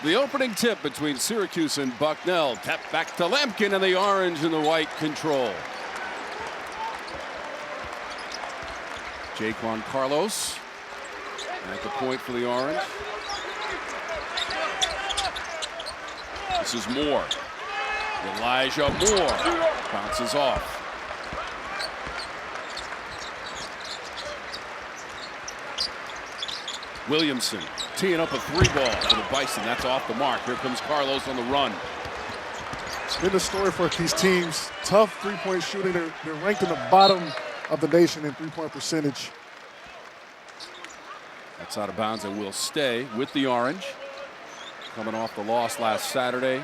The opening tip between Syracuse and Bucknell. Tap back to Lampkin, and the orange and the white control. Jaquan Carlos at the point for the orange. This is Moore. Elijah Moore bounces off. Williamson teeing up a 3-ball for the Bison. That's off the mark. Here comes Carlos on the run. It's been the story for these teams. Tough three-point shooting. They're ranked in the bottom of the nation in three-point percentage. That's out of bounds and will stay with the orange. Coming off the loss last Saturday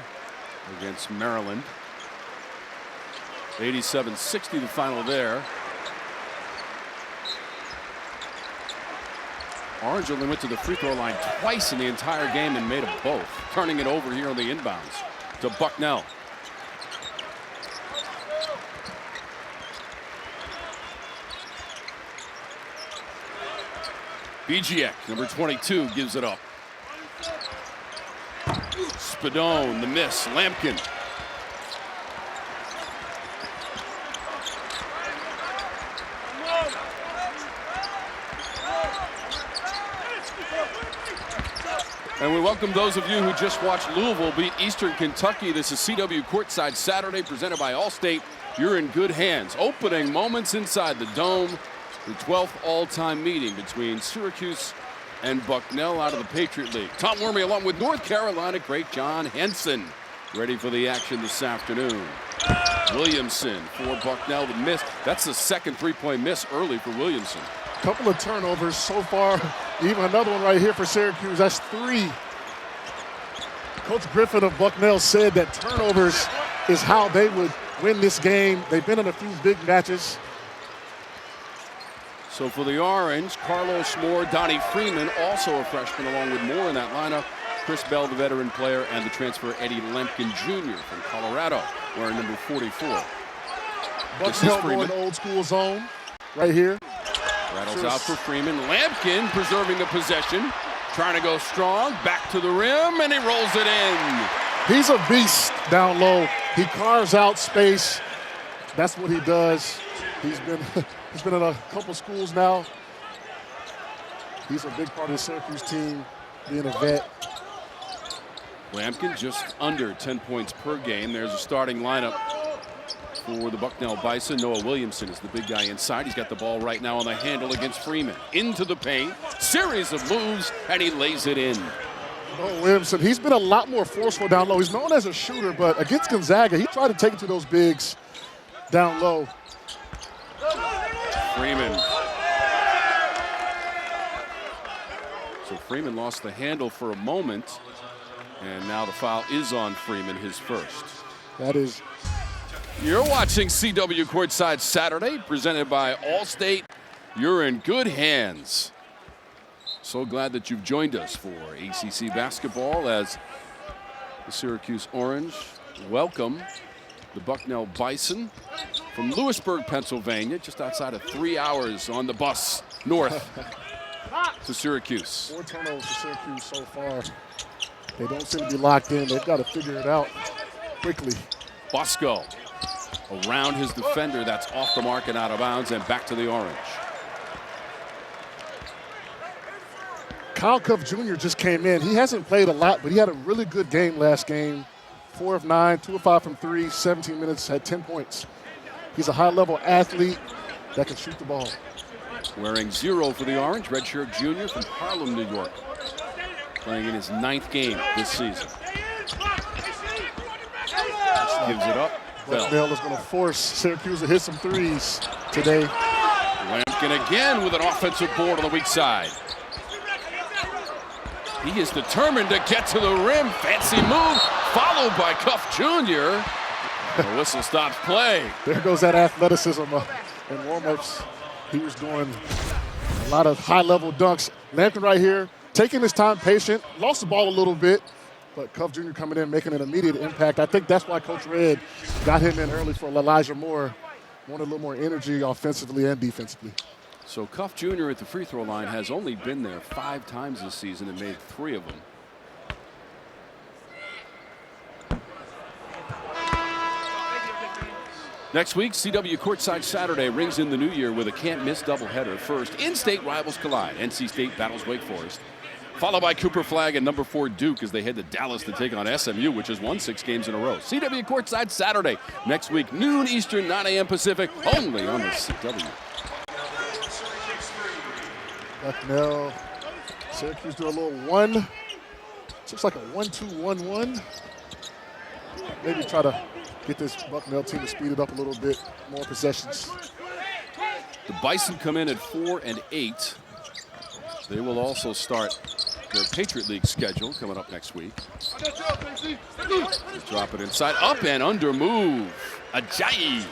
against Maryland. 87-60 the final there. Orange only went to the free throw line twice in the entire game and made them both. Turning it over here on the inbounds to Bucknell. Bijiek, number 22, gives it up. Spadone, the miss. Lampkin. And we welcome those of you who just watched Louisville beat Eastern Kentucky. This is CW Courtside Saturday, presented by Allstate. You're in good hands. Opening moments inside the Dome. The 12th all-time meeting between Syracuse and Bucknell out of the Patriot League. Tom Wormy along with North Carolina great John Henson ready for the action this afternoon. Williamson for Bucknell, the miss. That's the second three-point miss early for Williamson. Couple of turnovers so far. Even another one right here for Syracuse. That's 3. Coach Griffin of Bucknell said that turnovers is how they would win this game. They've been in a few big matches. So for the Orange, Carlos, Moore, Donnie Freeman, also a freshman along with Moore in that lineup. Chris Bell, the veteran player, and the transfer Eddie Lampkin Jr. from Colorado, wearing number 44. Bucknell going old school zone right here. Rattles out for Freeman. Lampkin preserving the possession. Trying to go strong. Back to the rim, and he rolls it in. He's a beast down low. He carves out space. That's what he does. He's been in a couple schools now. He's a big part of the Syracuse team, being a vet. Lampkin just under 10 points per game. There's a starting lineup for the Bucknell Bison. Noah Williamson is the big guy inside. He's got the ball right now on the handle against Freeman. Into the paint, series of moves, and he lays it in. Noah Williamson, he's been a lot more forceful down low. He's known as a shooter, but against Gonzaga, he tried to take it to those bigs down low. Freeman. So Freeman lost the handle for a moment, and now the foul is on Freeman, his first. That is. You're watching CW Courtside Saturday, presented by Allstate. You're in good hands. So glad that you've joined us for ACC basketball as the Syracuse Orange welcome the Bucknell Bison from Lewisburg, Pennsylvania, just outside of 3 hours on the bus north to Syracuse. 4 turnovers for Syracuse so far. They don't seem to be locked in. They've got to figure it out quickly. Bosco around his defender. That's off the mark and out of bounds, and back to the Orange. Kyle Cuffe Jr. just came in. He hasn't played a lot, but he had a really good game last game. 4 of 9, 2 of 5 from 3, 17 minutes, had 10 points. He's a high-level athlete that can shoot the ball. Wearing 0 for the Orange, redshirt junior from Harlem, New York. Playing in his 9th game this season. Gives it up. Bucknell is going to force Syracuse to hit some threes today. Lampkin again with an offensive board on the weak side. He is determined to get to the rim. Fancy move, followed by Cuffe Jr. The whistle stops play. There goes that athleticism in warm-ups. He was doing a lot of high-level dunks. Lampkin right here, taking his time, patient, lost the ball a little bit, but Cuffe Jr. coming in, making an immediate impact. I think that's why Coach Red got him in early for Elijah Moore. Wanted a little more energy offensively and defensively. So Cuffe Jr. at the free throw line has only been there 5 times this season and made 3 of them. Next week, CW Courtside Saturday rings in the new year with a can't-miss doubleheader. First, in-state rivals collide. NC State battles Wake Forest, followed by Cooper Flag and number 4 Duke as they head to Dallas to take on SMU, which has won 6 games in a row. CW Courtside Saturday next week, noon Eastern, 9 a.m. Pacific, only on the CW. Bucknell, Syracuse do a little one. Looks like a 1-2-1-1. Maybe try to get this Bucknell team to speed it up a little bit, more possessions. The Bison come in at 4 and 8. They will also start their Patriot League schedule coming up next week. Drop it inside, up and under move. Ajayi.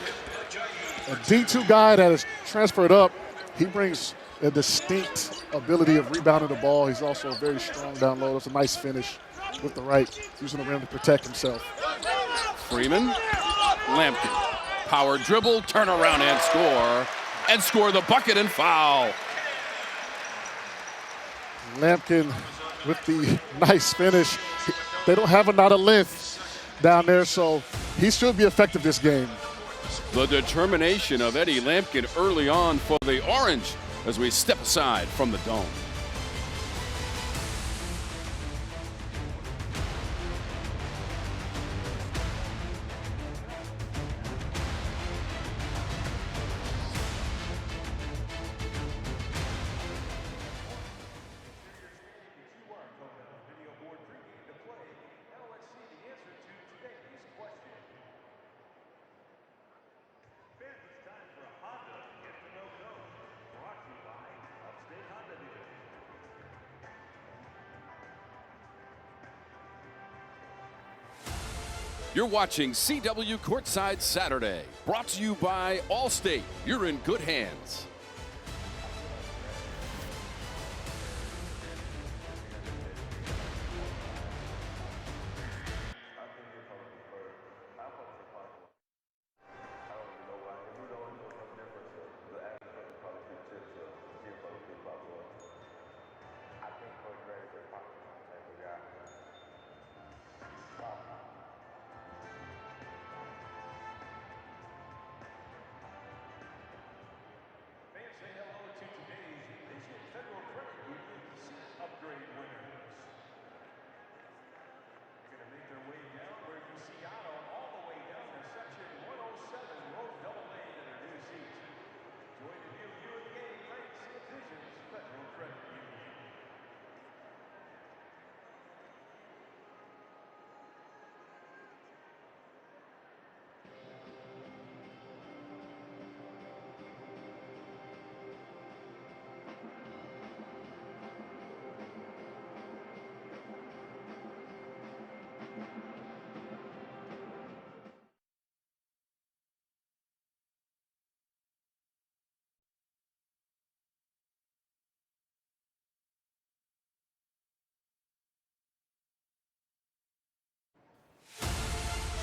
A D2 guy that is transferred up, he brings a distinct ability of rebounding the ball. He's also very strong down low. That's a nice finish with the right, using the rim to protect himself. Freeman, Lampkin, power dribble, turn around and score the bucket and foul. Lampkin with the nice finish. They don't have a lot of length down there, so he should be effective this game. The determination of Eddie Lampkin early on for the Orange as we step aside from the dome. You're watching CW Courtside Saturday, brought to you by Allstate. You're in good hands.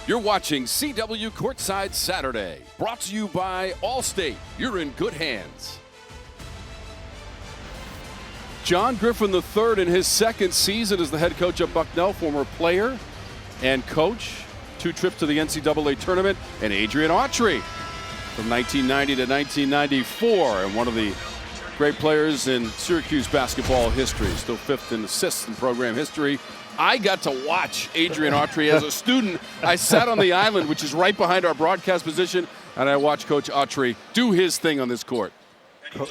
You're watching CW Courtside Saturday, brought to you by Allstate. You're in good hands. John Griffin III in his second season as the head coach of Bucknell, former player and coach, 2 trips to the NCAA tournament, and Adrian Autry from 1990 to 1994, and one of the great players in Syracuse basketball history, still 5th in assists in program history. I got to watch Adrian Autry as a student. I sat on the island, which is right behind our broadcast position, and I watched Coach Autry do his thing on this court.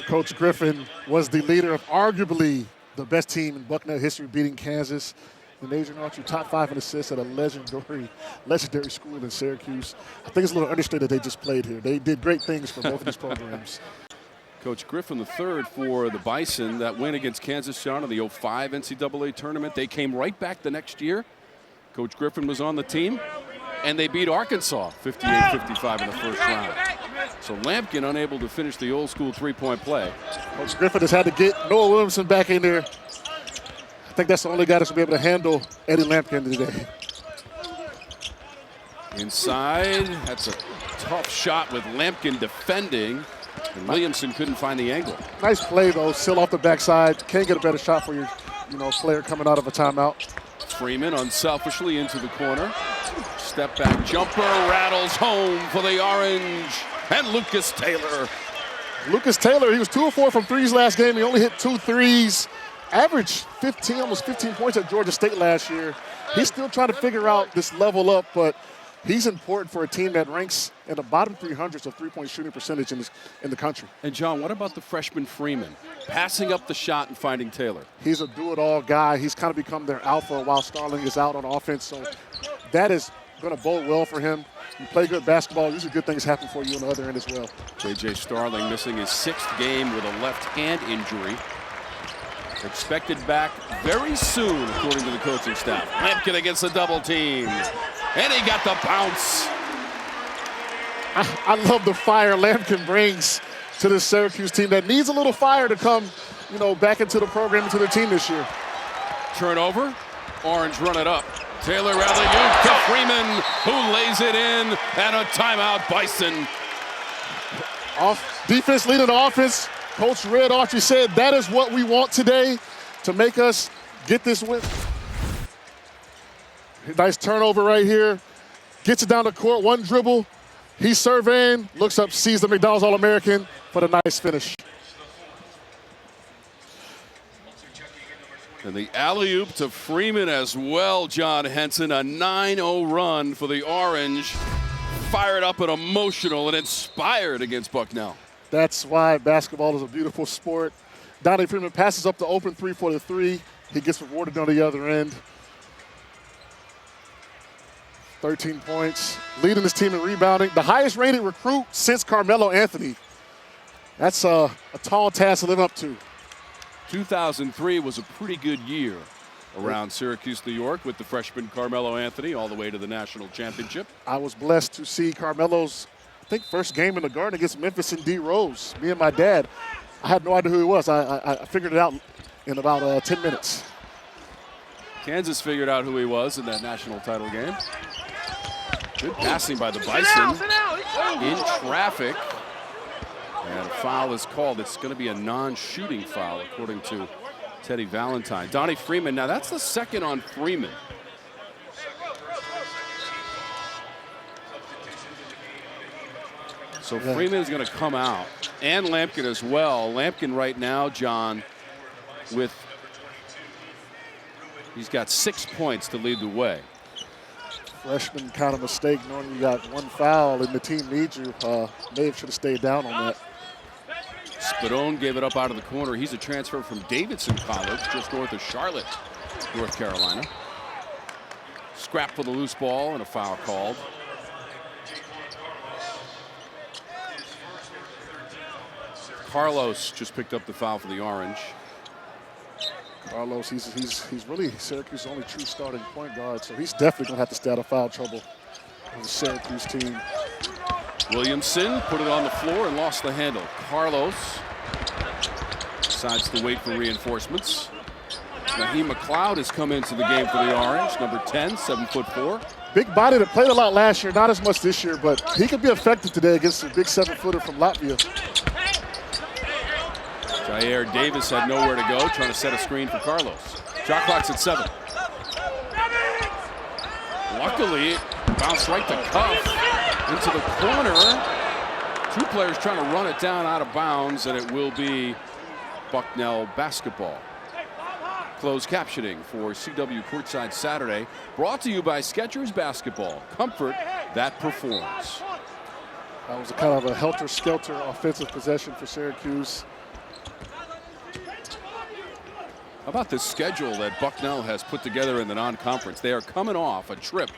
Coach Griffin was the leader of arguably the best team in Bucknell history, beating Kansas. And Adrian Autry, top 5 in assists at a legendary school in Syracuse. I think it's a little understated they just played here. They did great things for both of these programs. Coach Griffin III for the Bison, that win against Kansas, John, in the 05 NCAA tournament. They came right back the next year. Coach Griffin was on the team, and they beat Arkansas 58-55 in the first round. So Lampkin unable to finish the old school three-point play. Coach Griffin has had to get Noah Williamson back in there. I think that's the only guy that's going to be able to handle Eddie Lampkin today. Inside, that's a tough shot with Lampkin defending. And Williamson couldn't find the angle. Nice play, though. Still off the backside. Can't get a better shot for your player coming out of a timeout. Freeman unselfishly into the corner. step back jumper rattles home for the Orange. And Lucas Taylor. Lucas Taylor, he was 2 of 4 from threes last game. He only hit 2 threes. Averaged 15, almost 15 points at Georgia State last year. He's still trying to figure out this level up, but he's important for a team that ranks in the bottom 300s of three-point shooting percentage in the country. And, John, what about the freshman Freeman? Passing up the shot and finding Taylor. He's a do-it-all guy. He's kind of become their alpha while Starling is out on offense, so that is going to bode well for him. You play good basketball, usually good things happen for you on the other end as well. J.J. Starling missing his 6th game with a left hand injury. Expected back very soon, according to the coaching staff. Lampkin against the double team. And he got the bounce. I love the fire Lampkin brings to this Syracuse team that needs a little fire to come, back into the program, into the team this year. Turnover. Orange run it up. Taylor alley-oop to Freeman, who lays it in, and a timeout, Bison. Defense leading the offense. Coach Red Autry said that is what we want today to make us get this win. Nice turnover right here. Gets it down the court, one dribble. He's surveying, looks up, sees the McDonald's All-American for the nice finish. And the alley-oop to Freeman as well, John Henson. A 9-0 run for the Orange. Fired up and emotional and inspired against Bucknell. That's why basketball is a beautiful sport. Donnie Freeman passes up the open 3 for the 3. He gets rewarded on the other end. 13 points, leading his team in rebounding. The highest rated recruit since Carmelo Anthony. That's a tall task to live up to. 2003 was a pretty good year around Syracuse, New York, with the freshman Carmelo Anthony all the way to the national championship. I was blessed to see Carmelo's, first game in the Garden against Memphis and D. Rose. Me and my dad, I had no idea who he was. I figured it out in about 10 minutes. Kansas figured out who he was in that national title game. Good passing by the Bison in traffic. And a foul is called. It's going to be a non-shooting foul, according to Teddy Valentine. Donnie Freeman, now that's the second on Freeman. So Freeman is going to come out, and Lampkin as well. Lampkin right now, John, he's got 6 points to lead the way. Freshman kind of mistake, knowing you got one foul and the team needs you. Maeve should have stayed down on that. Spadone gave it up out of the corner. He's a transfer from Davidson College, just north of Charlotte, North Carolina. Scrap for the loose ball and a foul called. Carlos just picked up the foul for the Orange. Carlos, he's really Syracuse's only true starting point guard, so he's definitely going to have to stay out of foul trouble on the Syracuse team. Williamson put it on the floor and lost the handle. Carlos decides to wait for reinforcements. Naheem McLeod has come into the game for the Orange, number 10, 7'4". Big body that played a lot last year, not as much this year, but he could be effective today against a big 7-footer from Latvia. Jair Davis had nowhere to go, trying to set a screen for Carlos. Shot clock's at 7. Luckily, bounced right to Cuffe into the corner. 2 players trying to run it down out of bounds, and it will be Bucknell basketball. Closed captioning for CW Courtside Saturday, brought to you by Skechers Basketball. Comfort that performs. That was a kind of a helter-skelter offensive possession for Syracuse. How about the schedule that Bucknell has put together in the non-conference? They are coming off a trip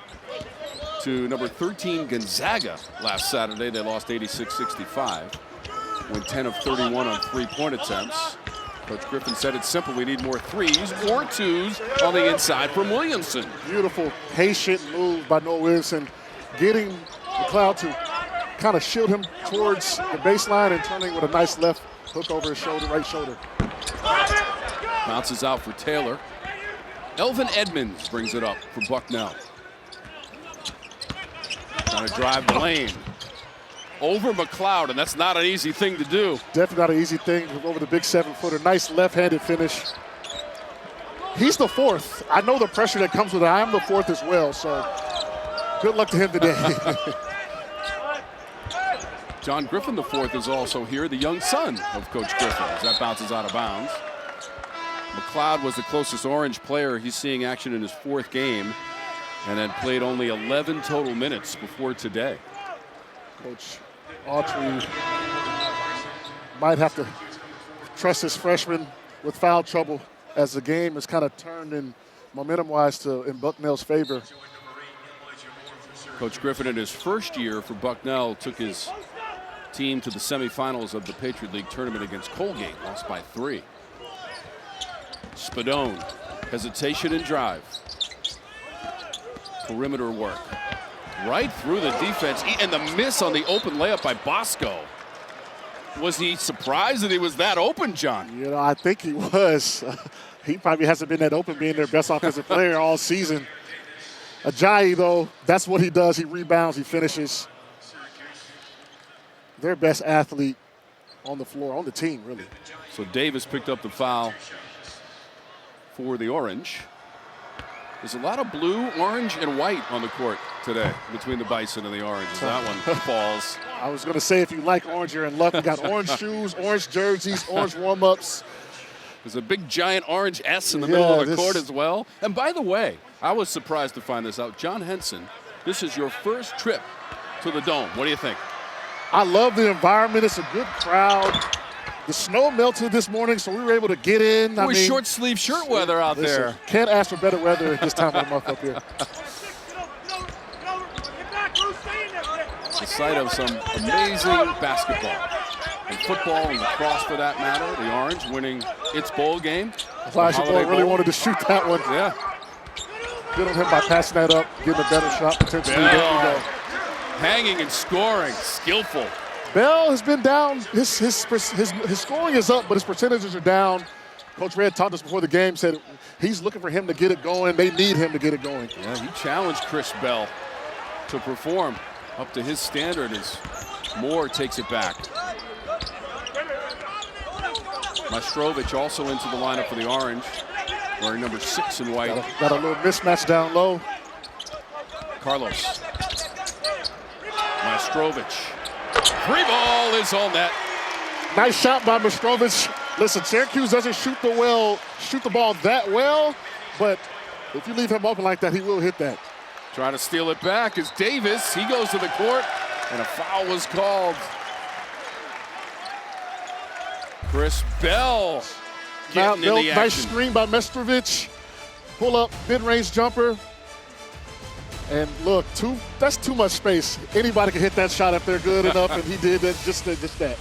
to number 13 Gonzaga last Saturday. They lost 86-65, went 10 of 31 on 3-point attempts. Coach Griffin said it's simple. We need more 3s or 2s on the inside from Williamson. Beautiful, patient move by Noah Williamson, getting McLeod to kind of shield him towards the baseline and turning with a nice left hook over his shoulder, right shoulder. Bounces out for Taylor. Elvin Edmonds brings it up for Bucknell. Trying to drive the lane. Over McLeod, and that's not an easy thing to do. Definitely not an easy thing over the big 7-footer. Nice left-handed finish. He's the 4th. I know the pressure that comes with it. I am the 4th as well, so Good luck to him today. John Griffin IV is also here, the young son of Coach Griffin, as that bounces out of bounds. McLeod was the closest Orange player. He's seeing action in his 4th game and had played only 11 total minutes before today. Coach Autry might have to trust his freshman with foul trouble as the game has kind of turned in momentum-wise in Bucknell's favor. Coach Griffin, in his first year for Bucknell, took his team to the semifinals of the Patriot League tournament against Colgate, lost by 3. Spadone, hesitation and drive. Perimeter work. Right through the defense, and the miss on the open layup by Bosco. Was he surprised that he was that open, John? You know, I think he was. He probably hasn't been that open, being their best offensive player all season. Ajayi, though, that's what he does. He rebounds, he finishes. Their best athlete on the floor, on the team, really. So Davis picked up the foul for the Orange. There's a lot of blue, orange, and white on the court today between the Bison and the Orange. That one falls. I was going to say, if you like orange, you're in luck. We got orange shoes, orange jerseys, orange warm-ups. There's a big, giant orange S in the middle of the court as well. And by the way, I was surprised to find this out. John Henson, this is your first trip to the Dome. What do you think? I love the environment. It's a good crowd. The snow melted this morning, so we were able to get in. It was short sleeve shirt weather out there. Can't ask for better weather at this time of the month up here. The site of some amazing basketball and football and lacrosse, for that matter. The Orange winning its bowl game. Elijah Bowl really wanted to shoot that one. Yeah. Good on him by passing that up, getting a better shot potentially. There you go. Hanging and scoring, skillful. Bell has been down. His scoring is up, but his percentages are down. Coach Red talked to us before the game, said he's looking for him to get it going. They need him to get it going. Yeah, he challenged Chris Bell to perform up to his standard as Moore takes it back. Majstorovic also into the lineup for the Orange, wearing number 6 in white. Got a little mismatch down low. Carlos. Majstorovic. 3 ball is on net. Nice shot by Majstorovic. Listen, Syracuse doesn't shoot the ball that well, but if you leave him open like that, he will hit that. Trying to steal it back is Davis. He goes to the court, and a foul was called. Chris Bell getting in the action. Nice screen by Majstorovic. Pull up, mid-range jumper. And look, that's too much space. Anybody can hit that shot if they're good enough, and he did that, just that.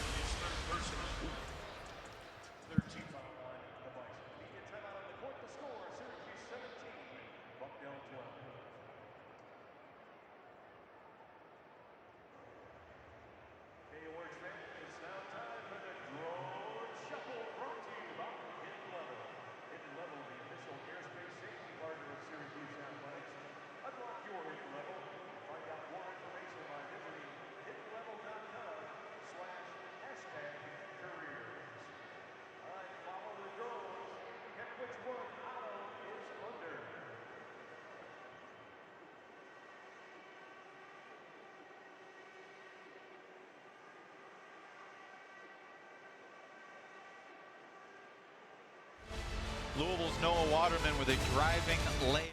Louisville's Noah Waterman with a driving lane.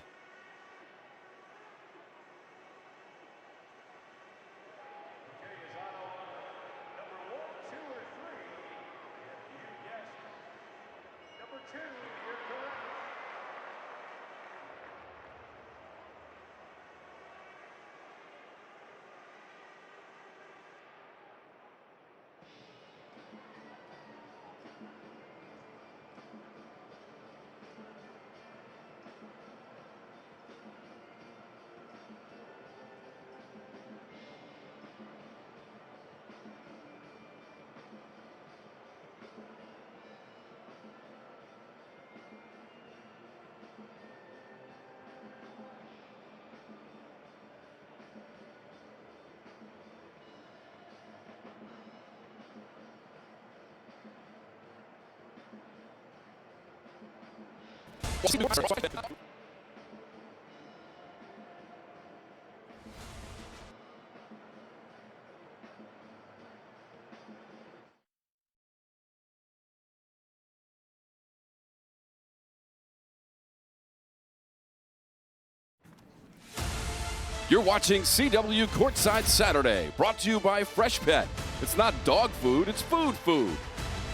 You're watching CW Courtside Saturday, brought to you by Fresh Pet. It's not dog food, it's food food.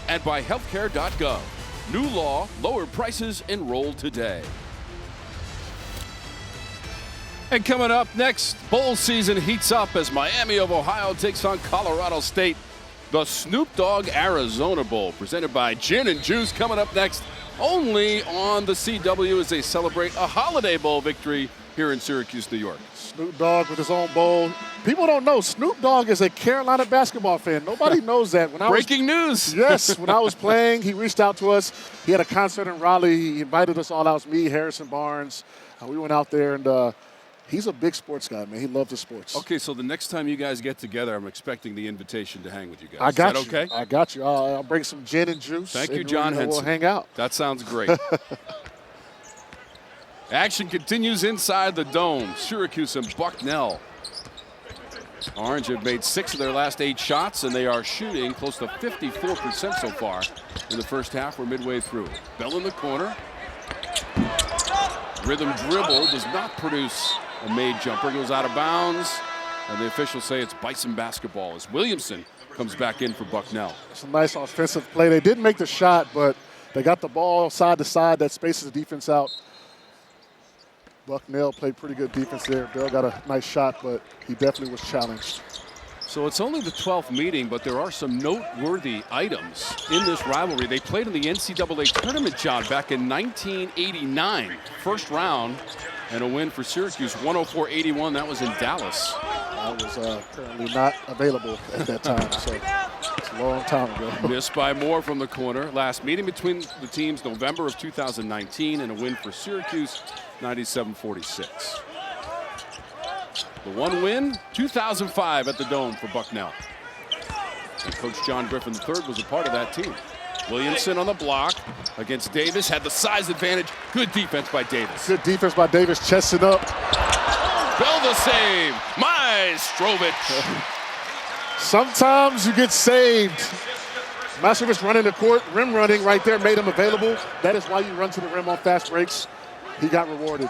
And by healthcare.gov. New law, lower prices, enroll today. And coming up next, bowl season heats up as Miami of Ohio takes on Colorado State. The Snoop Dogg Arizona Bowl, presented by Gin and Juice, coming up next only on the CW as they celebrate a Holiday Bowl victory here in Syracuse, New York. Snoop Dogg with his own bowl. People don't know Snoop Dogg is a Carolina basketball fan. Nobody knows that. Breaking news. Yes, when I was playing, he reached out to us. He had a concert in Raleigh. He invited us all out, me, Harrison Barnes. We went out there, and he's a big sports guy, man. He loves the sports. Okay, so the next time you guys get together, I'm expecting the invitation to hang with you guys. I got Is that okay? I got you. I'll bring some gin and juice. Thank you, John Henson. We'll hang out. That sounds great. Action continues inside the dome. Syracuse and Bucknell. Orange have made 6 of their last 8 shots, and they are shooting close to 54% so far in the first half. We're midway through. Bell in the corner. Rhythm dribble does not produce a made jumper. Goes out of bounds, and the officials say it's Bison basketball as Williamson comes back in for Bucknell. It's a nice offensive play. They didn't make the shot, but they got the ball side to side. That spaces the defense out. Bucknell played pretty good defense there. Bell got a nice shot, but he definitely was challenged. So it's only the 12th meeting, but there are some noteworthy items in this rivalry. They played in the NCAA tournament, John, back in 1989. First round, and a win for Syracuse, 104-81. That was in Dallas. I was currently not available at that time, so it's a long time ago. Missed by Moore from the corner. Last meeting between the teams, November of 2019, and a win for Syracuse, 97-46. The one win, 2005 at the Dome for Bucknell. And Coach John Griffin III was a part of that team. Williamson on the block against Davis, had the size advantage. Good defense by Davis. Good defense by Davis, chesting up. Bell the save, Majstorovic. Sometimes you get saved. Majstorovic running the court, rim running right there made him available. That is why you run to the rim on fast breaks. He got rewarded.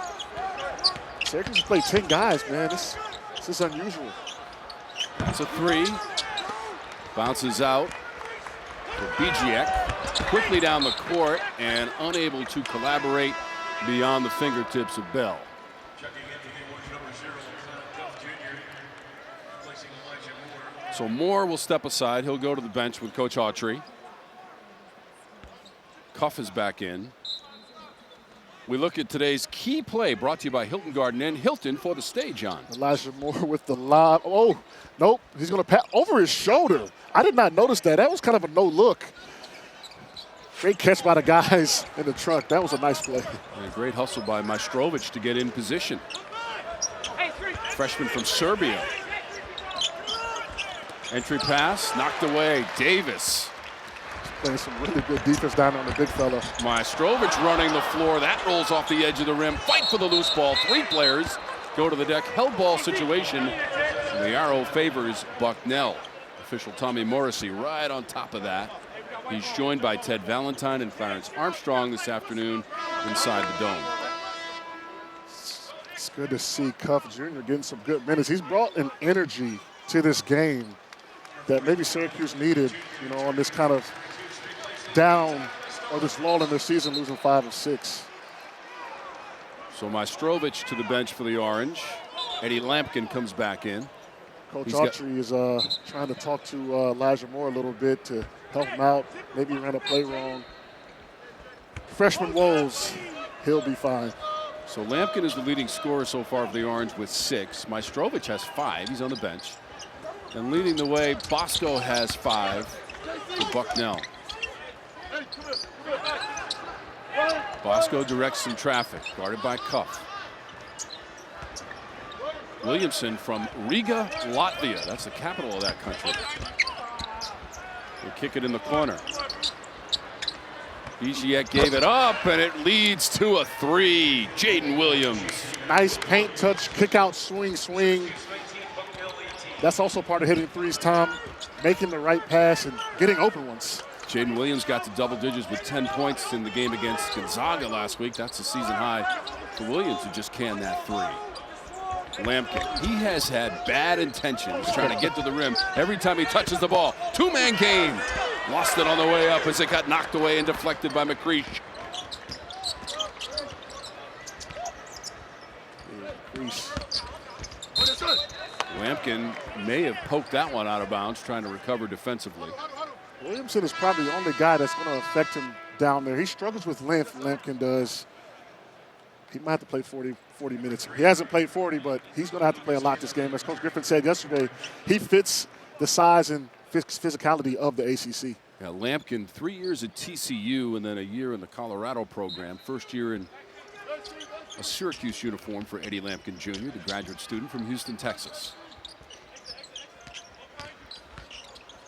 Syracuse played 10 guys, man. This is unusual. It's a 3. Bounces out to Bijiek. Quickly down the court and unable to collaborate beyond the fingertips of Bell. So Moore will step aside. He'll go to the bench with Coach Autry. Cuffe is back in. We look at today's key play brought to you by Hilton Garden Inn. Hilton for the stay, John. Elijah Moore with the lob. Oh, nope. He's going to pass over his shoulder. I did not notice that. That was kind of a no look. Great catch by the guys in the truck. That was a nice play. And a great hustle by Majstorovic to get in position. Freshman from Serbia. Entry pass, knocked away. Davis. Playing some really good defense down on the big fella. Majstorovic running the floor. That rolls off the edge of the rim. Fight for the loose ball. 3 players go to the deck. Held ball situation. And the arrow favors Bucknell. Official Tommy Morrissey right on top of that. He's joined by Ted Valentine and Clarence Armstrong this afternoon inside the dome. It's good to see Cuffe Jr. getting some good minutes. He's brought an energy to this game that maybe Syracuse needed, you know, on this kind of down or this lull in their season, losing 5 of 6. So Majstorovic to the bench for the Orange. Eddie Lampkin comes back in. Coach Autry is trying to talk to Elijah Moore a little bit to help him out. Maybe he ran a play wrong. Freshman woes, he'll be fine. So Lampkin is the leading scorer so far for the Orange with 6. Majstorovic has 5. He's on the bench. And leading the way, Bosco has 5 for Bucknell. Bosco directs some traffic, guarded by Cuffe. Williamson from Riga, Latvia. That's the capital of that country. They kick it in the corner. Bijiek gave it up, and it leads to a 3. Jaden Williams. Nice paint touch, kick out, swing. That's also part of hitting threes, Tom. Making the right pass and getting open ones. Jaden Williams got to double digits with 10 points in the game against Gonzaga last week. That's a season high for Williams, who just canned that 3. Lampkin. He has had bad intentions trying to get to the rim every time he touches the ball. Two-man game. Lost it on the way up as it got knocked away and deflected by McCreesh. Lampkin may have poked that one out of bounds, trying to recover defensively. Williamson is probably the only guy that's going to affect him down there. He struggles with length, Lampkin does. He might have to play 40 minutes. He hasn't played 40, but he's going to have to play a lot this game. As Coach Griffin said yesterday, he fits the size and physicality of the ACC. Yeah, Lampkin, 3 years at TCU and then a year in the Colorado program. First year in a Syracuse uniform for Eddie Lampkin Jr., the graduate student from Houston, Texas.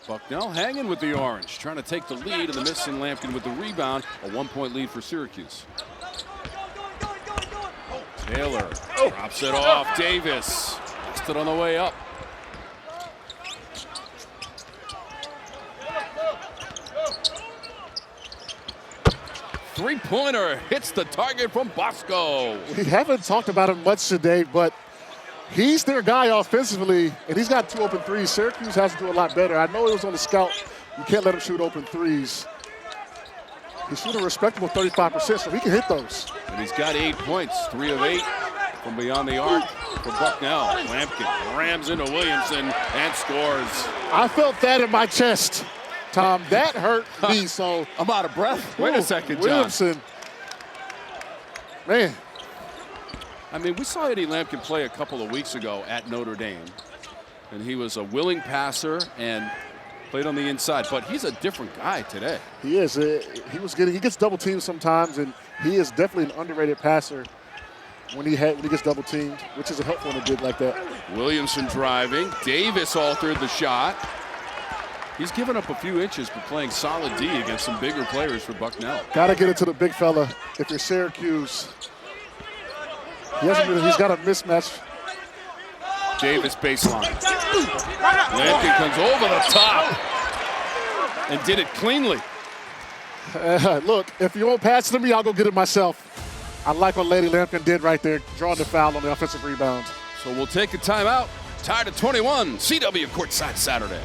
Bucknell hanging with the Orange, trying to take the lead, and the miss, and Lampkin with the rebound. A 1-point lead for Syracuse. Taylor drops it off. Davis lost it on the way up. Three-pointer hits the target from Bosco. We haven't talked about him much today, but he's their guy offensively, and he's got 2 open threes. Syracuse has to do a lot better. I know it was on the scout. You can't let him shoot open threes. He's shooting a respectable 35%, so he can hit those. And he's got 8 points, 3 of 8 from beyond the arc for Bucknell. Lampkin rams into Williamson and scores. I felt that in my chest, Tom. That hurt me, so. I'm out of breath. Wait a second, John. Williamson, man. I mean, we saw Eddie Lampkin play a couple of weeks ago at Notre Dame, and he was a willing passer and played on the inside, but he's a different guy today. He is. He gets double teamed sometimes, and he is definitely an underrated passer when he gets double teamed, which is helpful in a bid like that. Williamson driving. Davis altered the shot. He's given up a few inches but playing solid D against some bigger players for Bucknell. Got to get it to the big fella if you're Syracuse. He's got a mismatch. Davis baseline. Lampkin comes over the top and did it cleanly. Look, if you won't pass it to me, I'll go get it myself. I like what Lady Lampkin did right there, drawing the foul on the offensive rebound. So we'll take a timeout. Tied at 21, CW Courtside Saturday.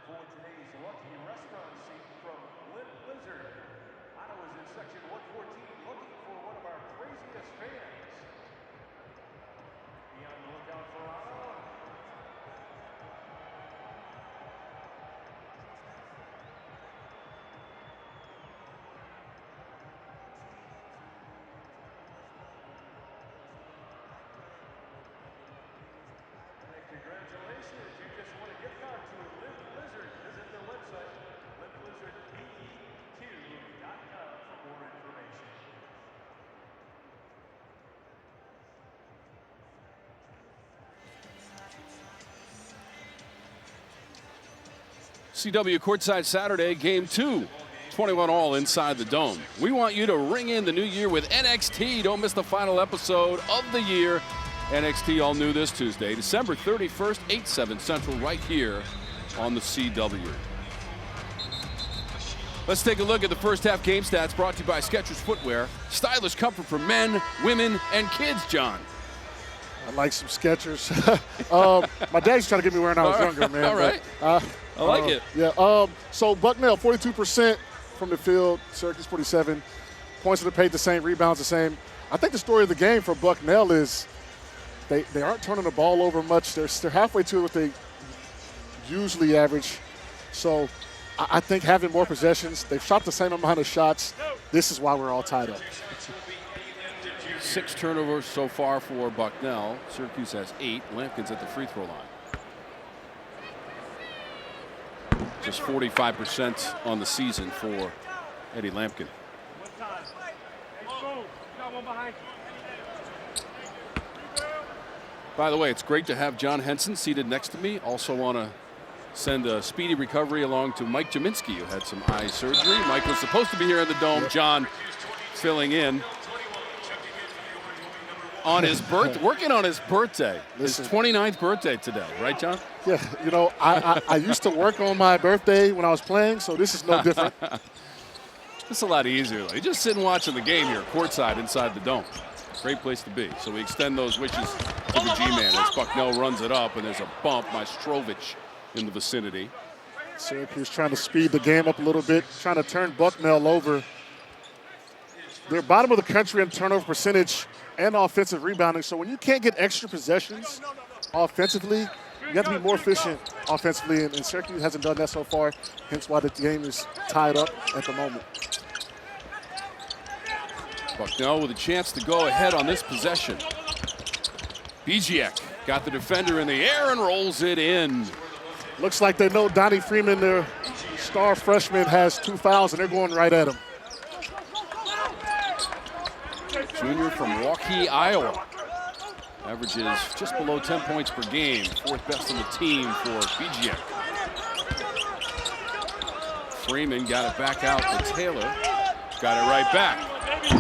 For today's lucky restaurant seat from Limp Lizard. Ottawa's in section 114, looking for one of our craziest fans. Be on the lookout for Ottawa. And congratulations, you just won a gift card to Limp Lizard. Visit their website, limplizardpe2.com for more information. CW Courtside Saturday, Game 2. 21 all inside the dome. We want you to ring in the new year with NXT. Don't miss the final episode of the year. NXT all new this Tuesday, December 31st, 8/7 Central, right here on the CW. Let's take a look at the first half game stats brought to you by Skechers Footwear. Stylish comfort for men, women, and kids, John. I like some Skechers. My dad used to try to get me wearing when I was younger, man. All right. I like it. Yeah. So Bucknell, 42% from the field. Syracuse, 47. Points to the paint the same. Rebounds the same. I think the story of the game for Bucknell is they aren't turning the ball over much. They're halfway to what they usually average. So I think having more possessions, they've shot the same amount of shots. This is why we're all tied up. 6 turnovers so far for Bucknell. Syracuse has 8. Lampkin's at the free throw line. Just 45% on the season for Eddie Lampkin. By the way, it's great to have John Henson seated next to me. Also want to send a speedy recovery along to Mike Jaminski, who had some eye surgery. Mike was supposed to be here in the Dome. John filling in on his working on his birthday. His 29th birthday today, right, John? Yeah, you know, I used to work on my birthday when I was playing, so this is no different. It's a lot easier. You just sit and watching the game here, courtside inside the Dome. Great place to be. So we extend those wishes to the G-Man as Bucknell runs it up, and there's a bump. Majstorovic in the vicinity. Syracuse trying to speed the game up a little bit, trying to turn Bucknell over. They're bottom of the country in turnover percentage and offensive rebounding. So when you can't get extra possessions offensively, you have to be more efficient offensively, and Syracuse hasn't done that so far, hence why the game is tied up at the moment. Bucknell with a chance to go ahead on this possession. Bijiek got the defender in the air and rolls it in. Looks like they know Donnie Freeman, their star freshman, has 2 fouls, and they're going right at him. Junior from Waukee, Iowa. Averages just below 10 points per game. 4th best on the team for Bijiek. Freeman got it back out to Taylor. Got it right back.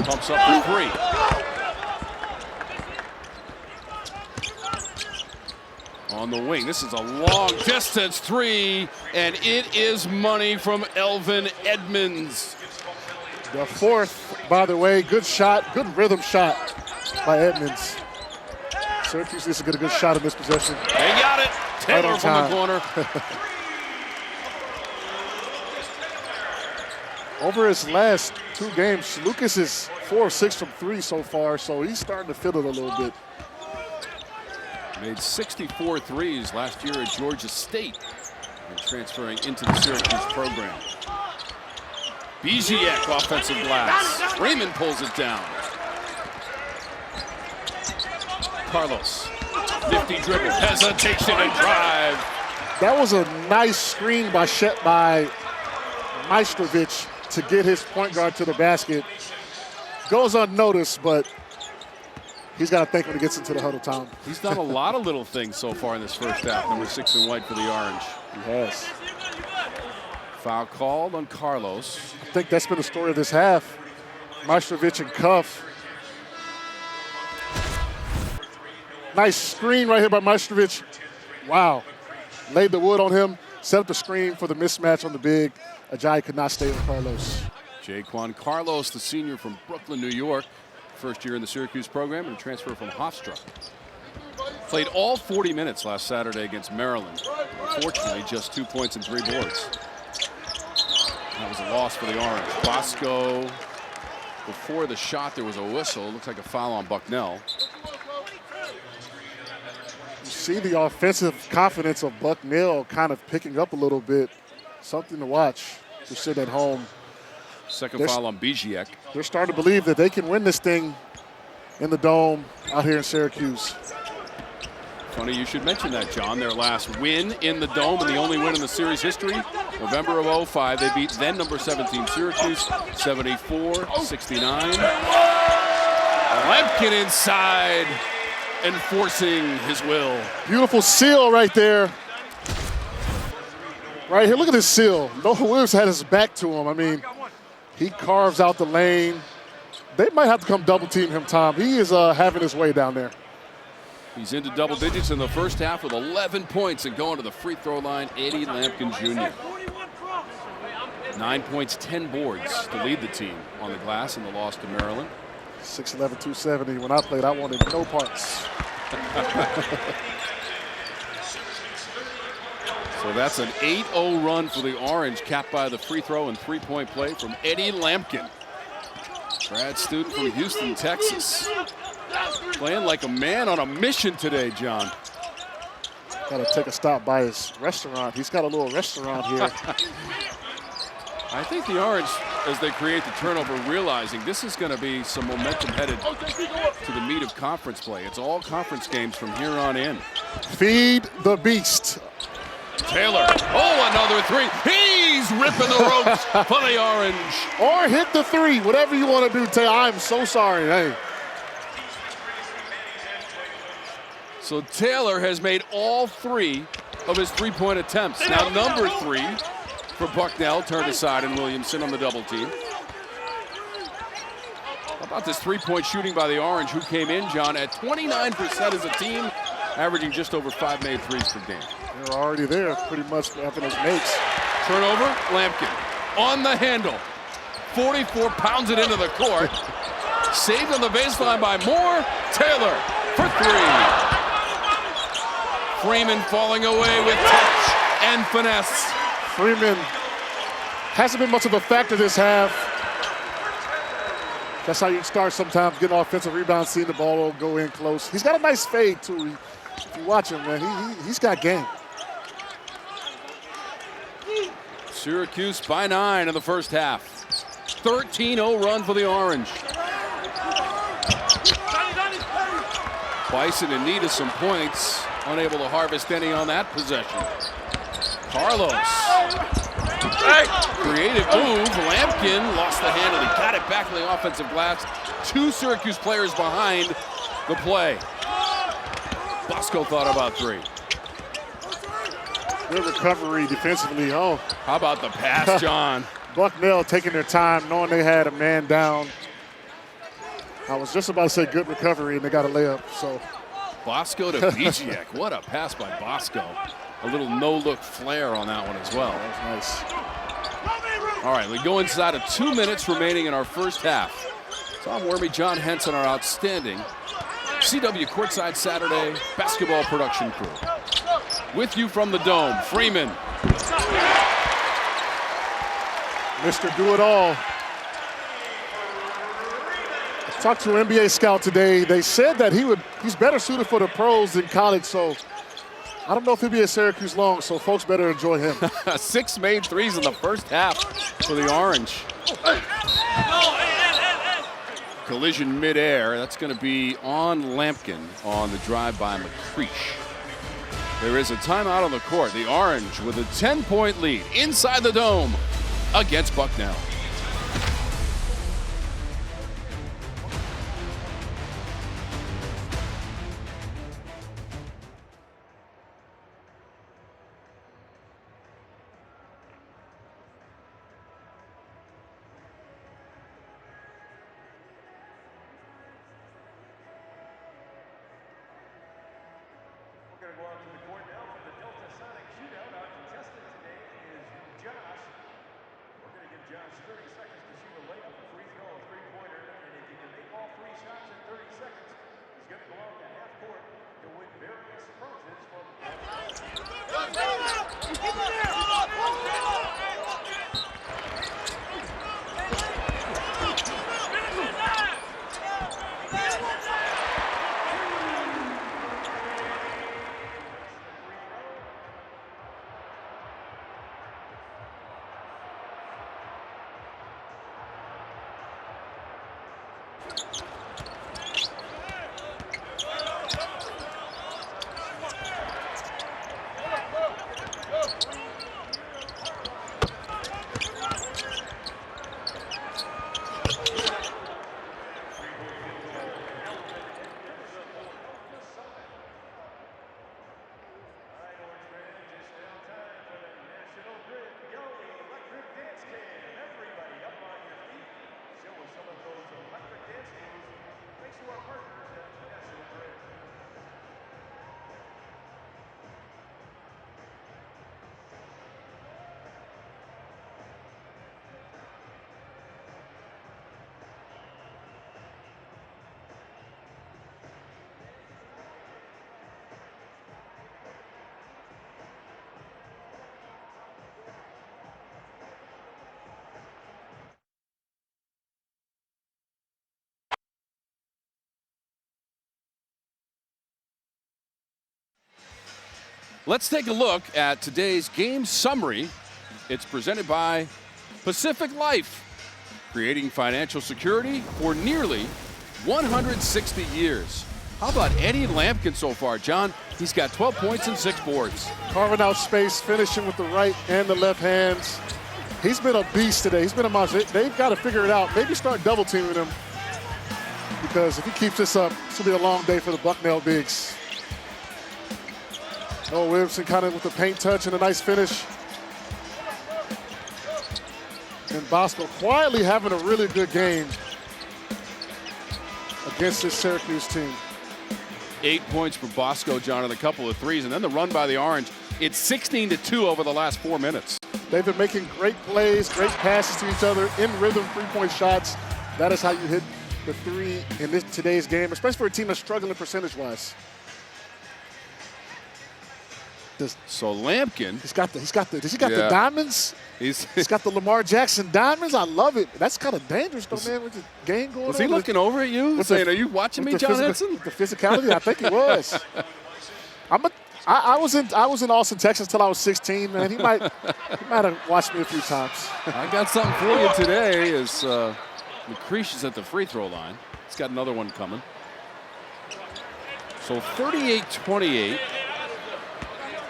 Pumps up to 3. On the wing, this is a long distance 3, and it is money from Elvin Edmonds. The 4th, by the way, good shot, good rhythm shot by Edmonds. Syracuse needs to get a good shot in this possession. They got it. Taylor right from the corner. Over his last 2 games, Lucas is 4 of 6 from 3 so far, so he's starting to feel it a little bit. Made 64 threes last year at Georgia State and transferring into the Syracuse program. Bijiek offensive glass. Freeman pulls it down. Carlos, nifty dribble, hesitation and drive. That was a nice screen by Majstorovic to get his point guard to the basket. Goes unnoticed, but he's got to think when he gets into the huddle time. He's done a lot of little things so far in this first half, number 6 in white for the Orange. He has. Foul called on Carlos. I think that's been the story of this half. Majstorovic and Cuffe. Nice screen right here by Majstorovic. Wow. Laid the wood on him, set up the screen for the mismatch on the big. Ajayi could not stay with Carlos. Jaquan Carlos, the senior from Brooklyn, New York. First year in the Syracuse program and a transfer from Hofstra. Played all 40 minutes last Saturday against Maryland. Unfortunately, just 2 points and 3 boards. That was a loss for the Orange. Bosco, before the shot, there was a whistle. Looks like a foul on Bucknell. You see the offensive confidence of Bucknell kind of picking up a little bit. Something to watch if you're sitting at home. Second foul on Bijiek. They're starting to believe that they can win this thing in the Dome out here in Syracuse. Funny you should mention that, John. Their last win in the Dome and the only win in the series history. November of 05, they beat then number 17 Syracuse, 74-69. Lampkin inside, enforcing his will. Beautiful seal right there. Right here, look at this seal. Noah Williams had his back to him. I mean, he carves out the lane. They might have to come double team him, Tom. He is having his way down there. He's into double digits in the first half with 11 points and going to the free throw line, Eddie Lampkin Jr. 9 points, 10 boards to lead the team on the glass in the loss to Maryland. 6'11", 270. When I played, I wanted no parts. So that's an 8-0 run for the Orange, capped by the free throw and three-point play from Eddie Lampkin. Grad student from Houston, Texas. Playing like a man on a mission today, John. Got to take a stop by his restaurant. He's got a little restaurant here. I think the Orange, as they create the turnover, realizing this is going to be some momentum headed to the meat of conference play. It's all conference games from here on in. Feed the beast. Taylor, oh, another three. He's ripping the ropes for the Orange. Or hit the three, whatever you want to do, Taylor. I'm so sorry. Hey. So Taylor has made all three of his three-point attempts. Now number 3 for Bucknell, turned aside, and Williamson on the double team. How about this three-point shooting by the Orange, who came in, John, at 29% as a team, averaging just over 5 made threes per game. They're already there, pretty much after those makes. Turnover, Lampkin on the handle. 44 pounds it into the court. Saved on the baseline by Moore. Taylor for 3. Freeman falling away with touch and finesse. Freeman hasn't been much of a factor this half. That's how you start sometimes, getting offensive rebounds, seeing the ball go in close. He's got a nice fade, too. If you watch him, man, he's got game. Syracuse by 9 in the first half. 13-0 run for the Orange. Bison in need of some points. Unable to harvest any on that possession. Carlos. Creative move. Lampkin lost the handle. He got it back to the offensive glass. 2 Syracuse players behind the play. Bosco thought about 3. Good recovery defensively. Oh, how about the pass, John? Bucknell taking their time, knowing they had a man down. I was just about to say good recovery, and they got a layup. So Bosco to Bijak. What a pass by Bosco. A little no-look flare on that one as well. That was nice. All right, we go inside of 2 minutes remaining in our first half. Tom Wormy, John Henson, our outstanding CW Courtside Saturday basketball production crew. With you from the Dome, Freeman. Mr. Do-It-All. I talked to an NBA scout today. They said that he's better suited for the pros than college, so I don't know if he'll be at Syracuse long, so folks better enjoy him. 6 made threes in the first half for the Orange. Collision midair. That's going to be on Lampkin on the drive by McCreesh. There is a timeout on the court. The Orange with a 10-point lead inside the Dome against Bucknell. Let's take a look at today's game summary. It's presented by Pacific Life, creating financial security for nearly 160 years. How about Eddie Lampkin so far, John? He's got 12 points and 6 boards. Carving out space, finishing with the right and the left hands. He's been a beast today. He's been a monster. They've got to figure it out. Maybe start double teaming him, because if he keeps this up, it's going to be a long day for the Bucknell bigs. Noah Williamson kind of with the paint touch and a nice finish. And Bosco quietly having a really good game against this Syracuse team. 8 points for Bosco, John, and a couple of threes. And then the run by the Orange. It's 16-2 over the last 4 minutes. They've been making great plays, great passes to each other, in rhythm three-point shots. That is how you hit the three in today's game, especially for a team that's struggling percentage-wise. So Lampkin, does he got the diamonds? He's got the Lamar Jackson diamonds. I love it. That's kind of dangerous, though, man, with the game going on. Was he looking over at you saying, are you watching me, John Henson? With the physicality, I think he was. I was in Austin, Texas till I was 16, man. He might have watched me a few times. I got something for you today as McCreesh is at the free throw line. He's got another one coming. So 38-28.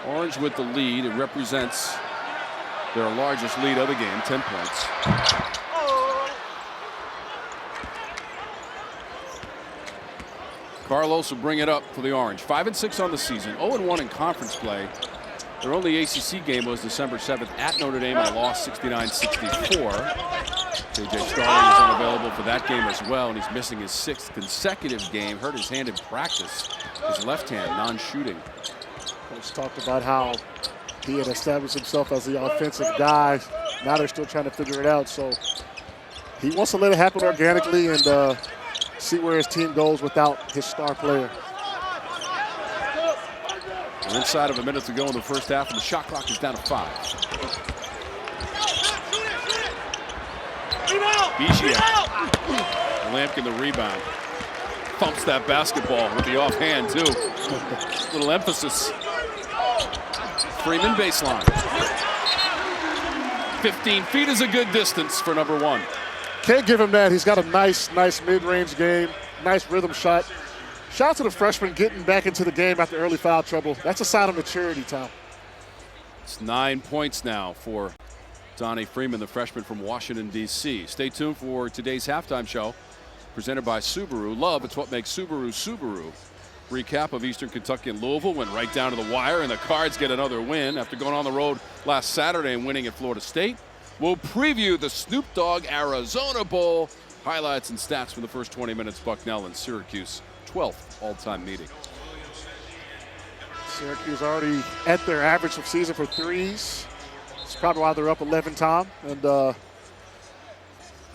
Orange with the lead. It represents their largest lead of the game, 10 points. Carlos will bring it up for the Orange. 5-6 on the season, 0-1 in conference play. Their only ACC game was December 7th at Notre Dame, and a loss 69-64. J.J. Starling is unavailable for that game as well, and he's missing his 6th consecutive game. Hurt his hand in practice, his left hand, non-shooting. Coach talked about how he had established himself as the offensive guy. Now they're still trying to figure it out. So he wants to let it happen organically and see where his team goes without his star player. We're inside of a minute to go in the first half, and the shot clock is down to 5. Bijiak. Lampkin the rebound. Thumps that basketball with the offhand, too. Little emphasis. Freeman baseline. 15 feet is a good distance for number 1. Can't give him that. He's got a nice mid-range game, nice rhythm shot. Shout out to the freshman getting back into the game after early foul trouble. That's a sign of maturity, Tom. It's 9 points now for Donnie Freeman, the freshman from Washington, D.C. Stay tuned for today's halftime show presented by Subaru. Love, it's what makes Subaru Subaru. Recap of Eastern Kentucky and Louisville went right down to the wire, and the Cards get another win after going on the road last Saturday and winning at Florida State. We'll preview the Snoop Dogg Arizona Bowl. Highlights and stats from the first 20 minutes. Bucknell and Syracuse, 12th all-time meeting. Syracuse already at their average of season for threes. It's probably why they're up 11, Tom. And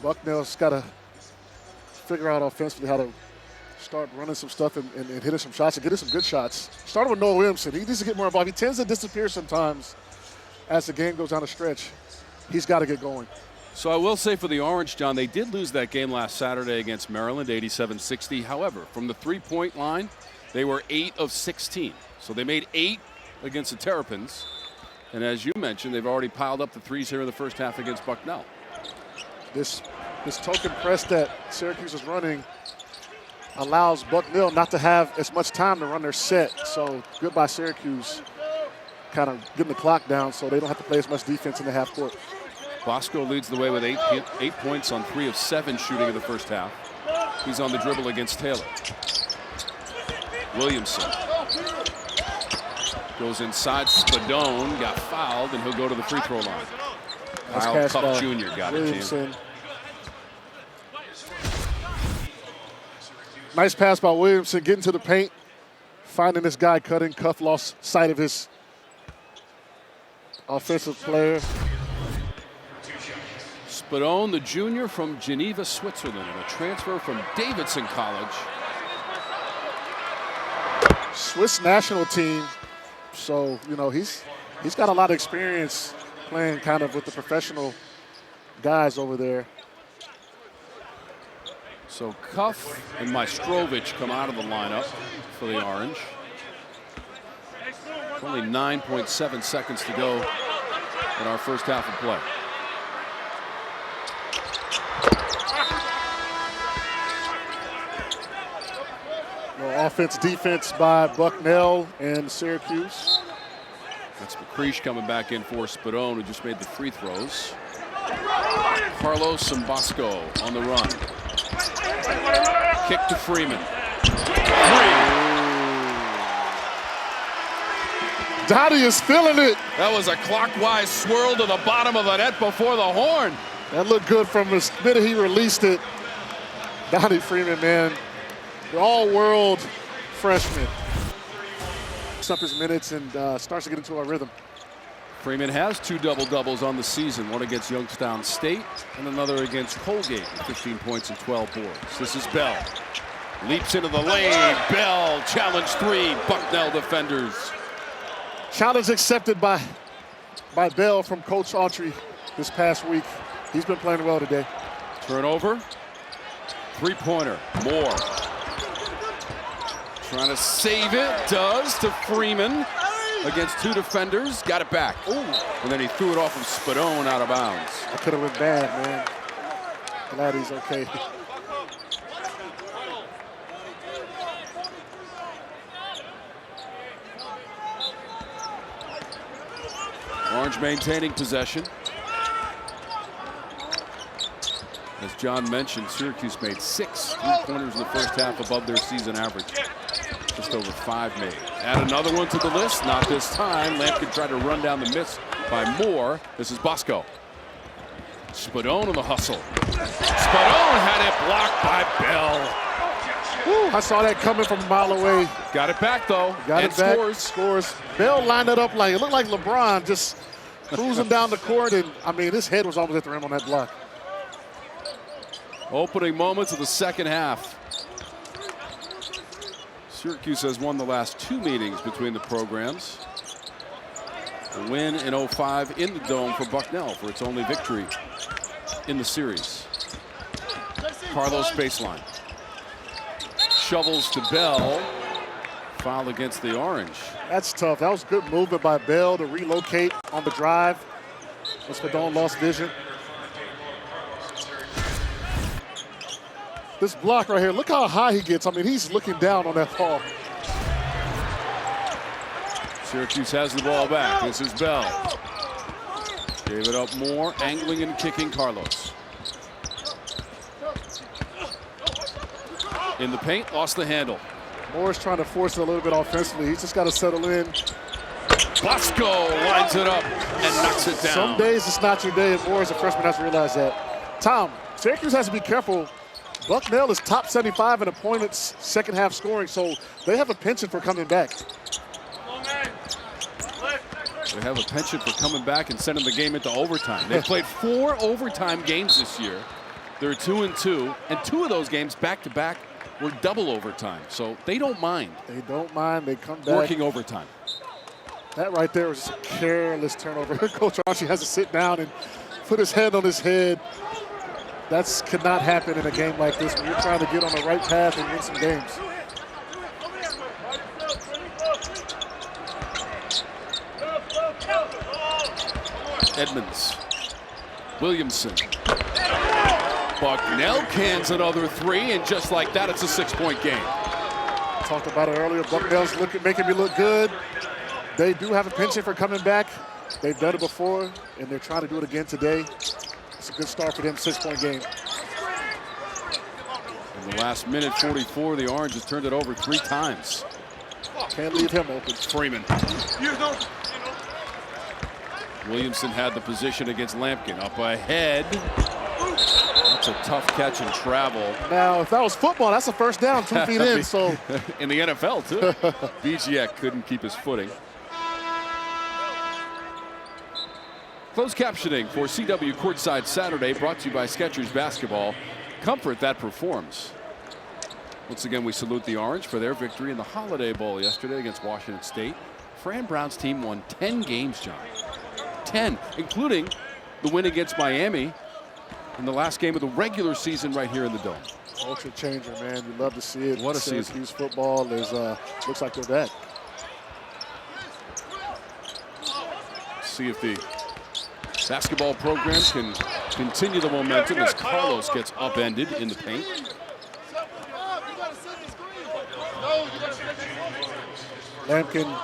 Bucknell's got to figure out offensively how to start running some stuff and hitting some shots and getting some good shots. Starting with Noah Williamson. He needs to get more involved. He tends to disappear sometimes as the game goes down the stretch. He's got to get going. So I will say for the Orange, John, they did lose that game last Saturday against Maryland, 87-60. However, from the three-point line, they were 8 of 16. So they made 8 against the Terrapins. And as you mentioned, they've already piled up the threes here in the first half against Bucknell. This token press that Syracuse is running allows Bucknell not to have as much time to run their set. So good by Syracuse, kind of getting the clock down so they don't have to play as much defense in the half court. Bosco leads the way with 8 points on 3 of 7 shooting in the first half. He's on the dribble against Taylor. Williamson goes inside. Spadone got fouled, and he'll go to the free throw line. Kyle Cuffe Jr. got Williamson. Nice pass by Williamson, getting to the paint, finding this guy cutting. Cuffe lost sight of his offensive player. Spadone, the junior from Geneva, Switzerland, and a transfer from Davidson College. Swiss national team, so you know he's got a lot of experience playing kind of with the professional guys over there. So Cuffe and Majstorovic come out of the lineup for the Orange. Only 9.7 seconds to go in our first half of play. Well, offense, defense by Bucknell and Syracuse. That's McCreesh coming back in for Spadone, who just made the free throws. Carlos and Bosco on the run. Kick to Freeman. Donnie is feeling it. That was a clockwise swirl to the bottom of the net before the horn. That looked good from the minute he released it. Donnie Freeman, man, the all-world freshman. Up his minutes and starts to get into our rhythm. Freeman has 2 double-doubles on the season, one against Youngstown State and another against Colgate, 15 points and 12 boards. This is Bell. Leaps into the lane. Bell, challenge 3, Bucknell defenders. Challenge accepted by Bell from Coach Autry this past week. He's been playing well today. Turnover. 3-pointer. Moore. Trying to save it. Does to Freeman against 2 defenders. Got it back. Ooh. And then he threw it off of Spadone out of bounds. That could have been bad, man. Glad he's okay. Orange maintaining possession. As John mentioned, Syracuse made 6 3-pointers in the first half above their season average. Just over 5 made. Add another one to the list. Not this time. Lampkin tried to run down the miss by Moore. This is Bosco. Spadone in the hustle. Spadone had it blocked by Bell. Woo, I saw that coming from a mile away. Got it back, though. Got and it back. Scores. Bell lined it up like, it looked like LeBron just cruising down the court. And, I mean, his head was almost at the rim on that block. Opening moments of the second half. Syracuse has won the last 2 meetings between the programs. A win in 05 in the Dome for Bucknell for its only victory in the series. Carlos baseline. Shovels to Bell. Foul against the Orange. That's tough. That was good movement by Bell to relocate on the drive. Spadone lost vision. This block right here, look how high he gets. I mean, he's looking down on that ball. Syracuse has the ball back. This is Bell. Gave it up more, angling and kicking Carlos. In the paint, lost the handle. Moore's trying to force it a little bit offensively. He's just got to settle in. Bosco lines it up and knocks it down. Some days it's not your day, and Moore as a freshman has to realize that. Tom, Syracuse has to be careful. Bucknell is top 75 in opponents' second half scoring, so they have a penchant for coming back. They have a penchant for coming back and sending the game into overtime. They've played 4 overtime games this year. They're 2-2, and 2 of those games back-to-back were double overtime, so they don't mind. They don't mind. They come back. Working overtime. That right there was just a careless turnover. Coach Autry has to sit down and put his hand on his head. That could not happen in a game like this when you're trying to get on the right path and win some games. Edmonds. Williamson. Bucknell cans another 3, and just like that, it's a 6-point game. Talked about it earlier. Bucknell's making me look good. They do have a penchant for coming back. They've done it before, and they're trying to do it again today. It's a good start for them, 6-point game. In the last minute 44, the Orange has turned it over 3 times. Can't leave him open. Freeman. Williamson had the position against Lampkin. Up ahead. That's a tough catch and travel. Now, if that was football, that's a first down, 2 feet in. So in the NFL, too. Bijiek couldn't keep his footing. Closed captioning for CW Courtside Saturday, brought to you by Skechers Basketball. Comfort that performs. Once again, we salute the Orange for their victory in the Holiday Bowl yesterday against Washington State. Fran Brown's team won 10 games, John. 10, including the win against Miami in the last game of the regular season right here in the Dome. Culture changer, man. You love to see it. What a Syracuse season. Football is looks like they're back. see if the basketball program can continue the momentum as Carlos gets upended in the paint. Lampkin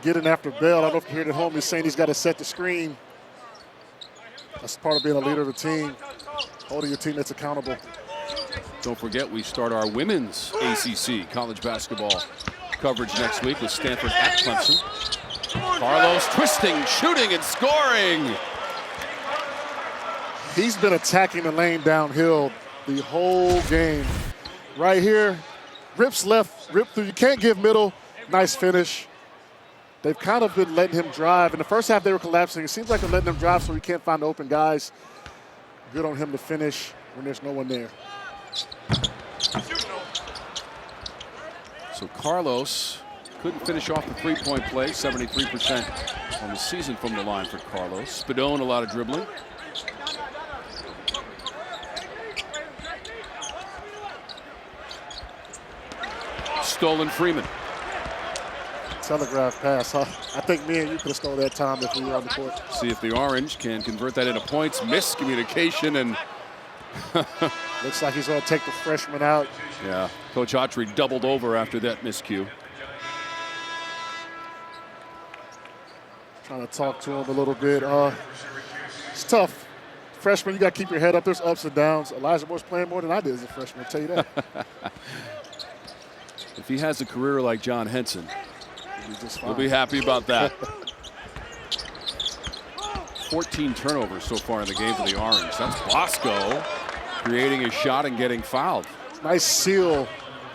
getting after Bell. I don't know if you hear it at home. He's saying he's got to set the screen. That's part of being a leader of the team, holding your teammates accountable. Don't forget, we start our women's ACC college basketball coverage next week with Stanford at Clemson. Carlos twisting, shooting, and scoring. He's been attacking the lane downhill the whole game. Right here, rips left, rip through. You can't give middle. Nice finish. They've kind of been letting him drive. In the first half, they were collapsing. It seems like they're letting him drive so he can't find the open guys. Good on him to finish when there's no one there. So Carlos couldn't finish off the three-point play. 73% on the season from the line for Carlos. Spadone, a lot of dribbling. Stolen Freeman. Telegraph pass, huh? I think me and you could have stole that time if we were on the court. See if the Orange can convert that into points. Miscommunication, and looks like he's going to take the freshman out. yeah, Coach Autry doubled over after that miscue. Trying to talk to him a little bit. It's tough. Freshman, you got to keep your head up. There's ups and downs. Elijah Moore's playing more than I did as a freshman, I'll tell you that. If he has a career like John Henson, Just we'll be happy about that. 14 turnovers so far in the game for the Orange. That's Bosco creating a shot and getting fouled. Nice seal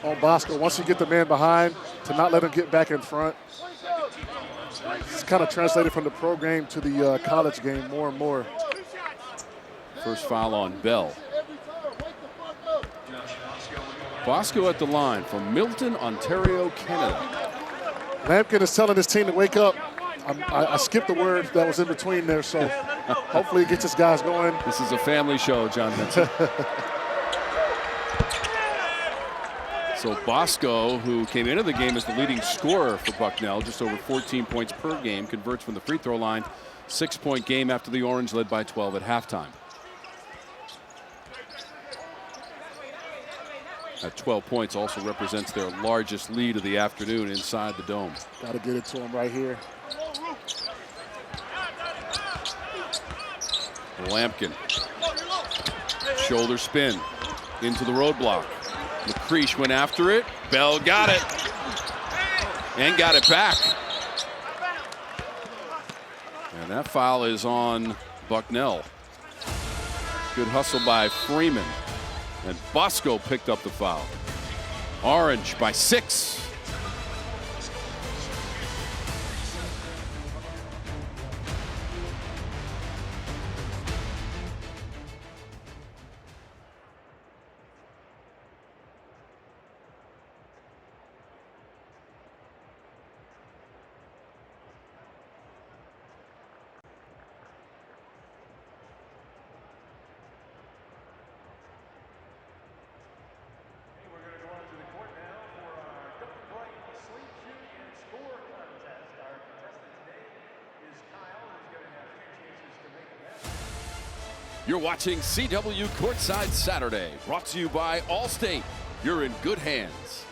on Bosco. Once you get the man behind, to not let him get back in front. It's kind of translated from the pro game to the college game more and more. First foul on Bell. Bosco at the line from Milton, Ontario, Canada. Lampkin is telling his team to wake up. I skipped the word that was in between there, so hopefully it gets his guys going. This is a family show, John Henson. So Bosco, who came into the game as the leading scorer for Bucknell, just over 14 points per game, converts from the free throw line. 6-point game after the Orange led by 12 at halftime. At 12 points also represents their largest lead of the afternoon inside the dome. Got to get it to him right here. Lampkin. Shoulder spin into the roadblock. McCreesh went after it. Bell got it. And got it back. And that foul is on Bucknell. Good hustle by Freeman. And Bosco picked up the foul. Orange by 6. You're watching CW Courtside Saturday, brought to you by Allstate. You're in good hands.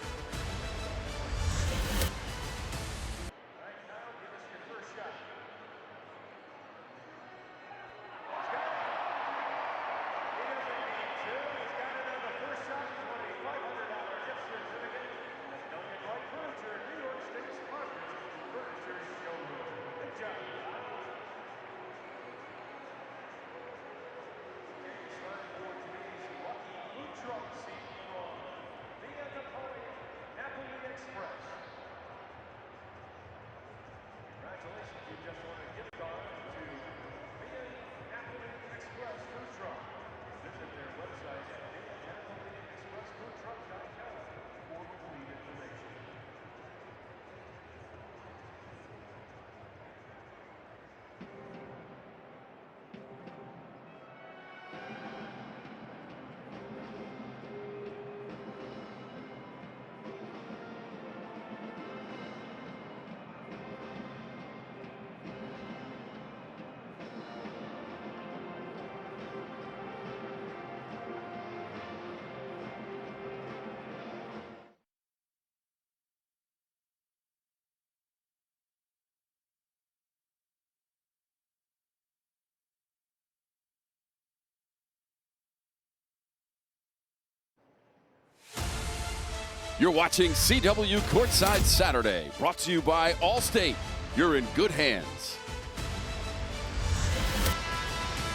You're watching CW Courtside Saturday, brought to you by Allstate. You're in good hands.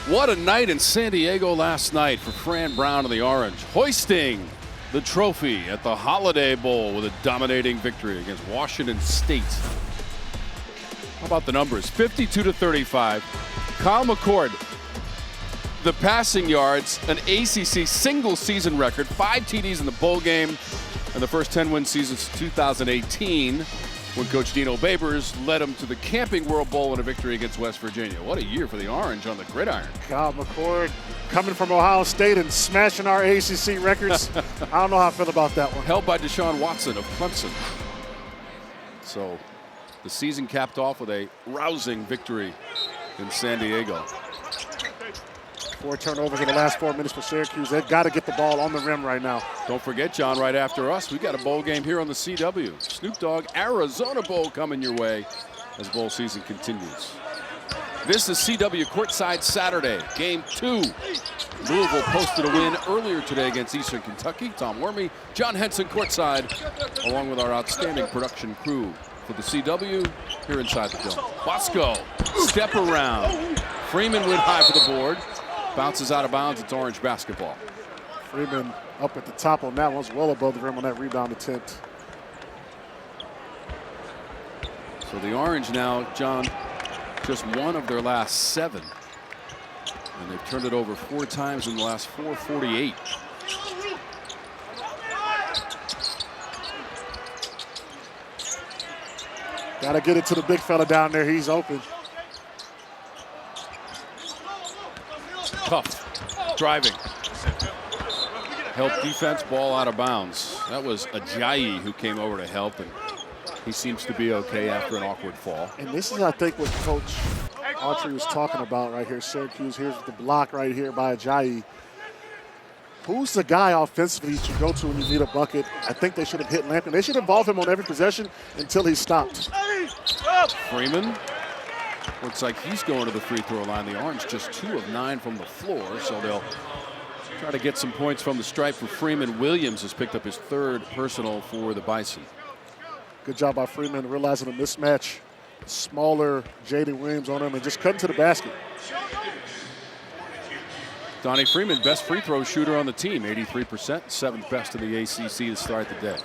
What a night in San Diego last night for Fran Brown and the Orange, hoisting the trophy at the Holiday Bowl with a dominating victory against Washington State. How about the numbers? 52-35. Kyle McCord, the passing yards, an ACC single season record, 5 TDs in the bowl game, and the first 10-win season since 2018 when Coach Dino Babers led them to the Camping World Bowl in a victory against West Virginia. What a year for the Orange on the gridiron. Kyle McCord coming from Ohio State and smashing our ACC records. I don't know how I feel about that one. Held by Deshaun Watson of Clemson. So the season capped off with a rousing victory in San Diego. 4 turnovers in the last 4 minutes for Syracuse. They've got to get the ball on the rim right now. Don't forget, John, right after us, we got a bowl game here on the CW. Snoop Dogg Arizona Bowl coming your way as bowl season continues. This is CW Courtside Saturday, Game 2. Louisville posted a win earlier today against Eastern Kentucky. Tom Wormy, John Henson courtside, along with our outstanding production crew for the CW here inside the dome. Bosco, step around. Freeman went high for the board. Bounces out of bounds. It's Orange basketball. Freeman up at the top on that one, well above the rim on that rebound attempt. So the Orange now, John, just one of their last 7. And they've turned it over 4 times in the last 4:48. Got to get it to the big fella down there. He's open. Cuffe driving. Help defense, ball out of bounds. That was Ajayi who came over to help, and he seems to be okay after an awkward fall. And this is, I think, what Coach Autry was talking about right here. Syracuse, here's the block right here by Ajayi. Who's the guy offensively you should go to when you need a bucket? I think they should have hit Lampkin. They should involve him on every possession until he stopped. Freeman. Looks like he's going to the free throw line. The Orange just 2 of 9 from the floor, so they'll try to get some points from the stripe for Freeman. Williams has picked up his 3rd personal for the Bison. Good job by Freeman realizing a mismatch. Smaller Jaden Williams on him and just cutting to the basket. Donnie Freeman, best free throw shooter on the team, 83%, 7th best in the ACC to start the day.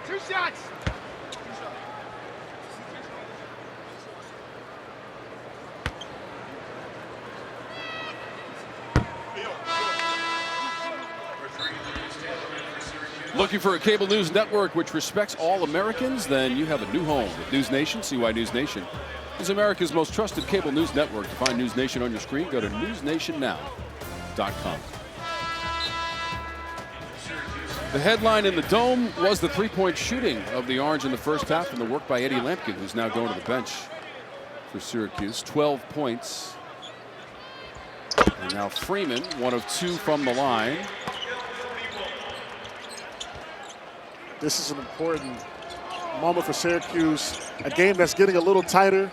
2 shots. Looking for a cable news network which respects all Americans? Then you have a new home with News Nation. CY News Nation is America's most trusted cable news network. To find News Nation on your screen, go to newsnationnow.com. The headline in the Dome was the 3-point shooting of the Orange in the first half and the work by Eddie Lampkin, who's now going to the bench for Syracuse. 12 points. And now Freeman, 1 of 2 from the line. This is an important moment for Syracuse. A game that's getting a little tighter,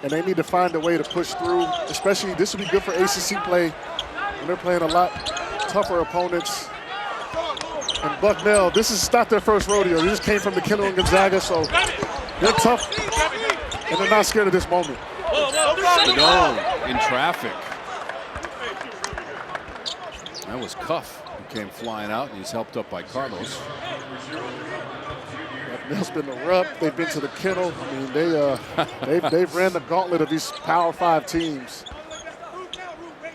and they need to find a way to push through. Especially, this would be good for ACC play when they're playing a lot tougher opponents. And Bucknell, this is not their first rodeo. They just came from the Kendall and Gonzaga, so they're tough, and they're not scared of this moment. No, in traffic. That was Cuffe who came flying out, and he's helped up by Carlos. Bucknell's been the rub. They've been to the kennel. I mean, they've ran the gauntlet of these Power 5 teams.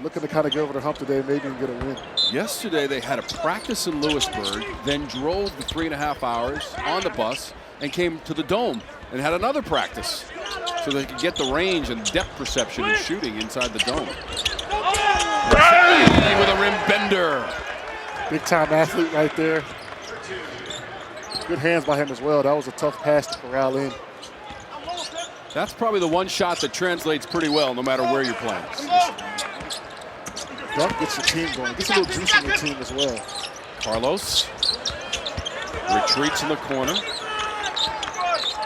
Looking to kind of get over the hump today, maybe and get a win. Yesterday, they had a practice in Lewisburg, then drove the 3.5 hours on the bus and came to the Dome and had another practice so they could get the range and depth perception and shooting inside the Dome. With a rim bender. Big-time athlete right there. Good hands by him as well. That was a tough pass to corral in. That's probably the one shot that translates pretty well no matter where you're playing. Dunk gets the team going. Gets a little juice in the team as well. Carlos retreats in the corner.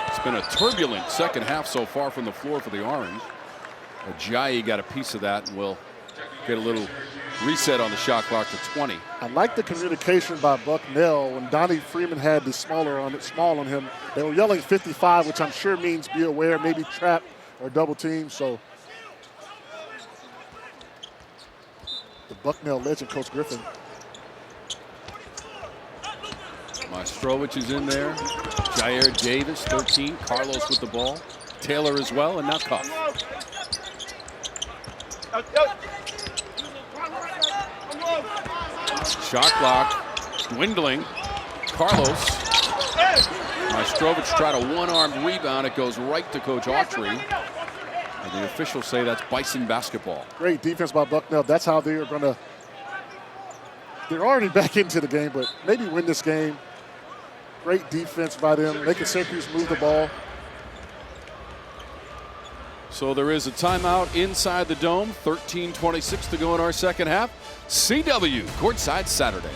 It's been a turbulent second half so far from the floor for the Orange. Ajayi got a piece of that and will get a little Reset on the shot clock to 20. I like the communication by Bucknell. When Donnie Freeman had the small on him, they were yelling 55, which I'm sure means be aware, maybe trap or double team. So the Bucknell legend, Coach Griffin. Majstorovic is in there. Jair Davis, 13. Carlos with the ball. Taylor as well, and now Cuffe. Shot clock dwindling. Carlos. Majstorovic tried a one-armed rebound. It goes right to Coach Autry. And the officials say that's Bison basketball. Great defense by Bucknell. That's how they are going to. They're already back into the game, but maybe win this game. Great defense by them, making Syracuse move the ball. So there is a timeout inside the dome. 13:26 to go in our second half. CW courtside Saturday.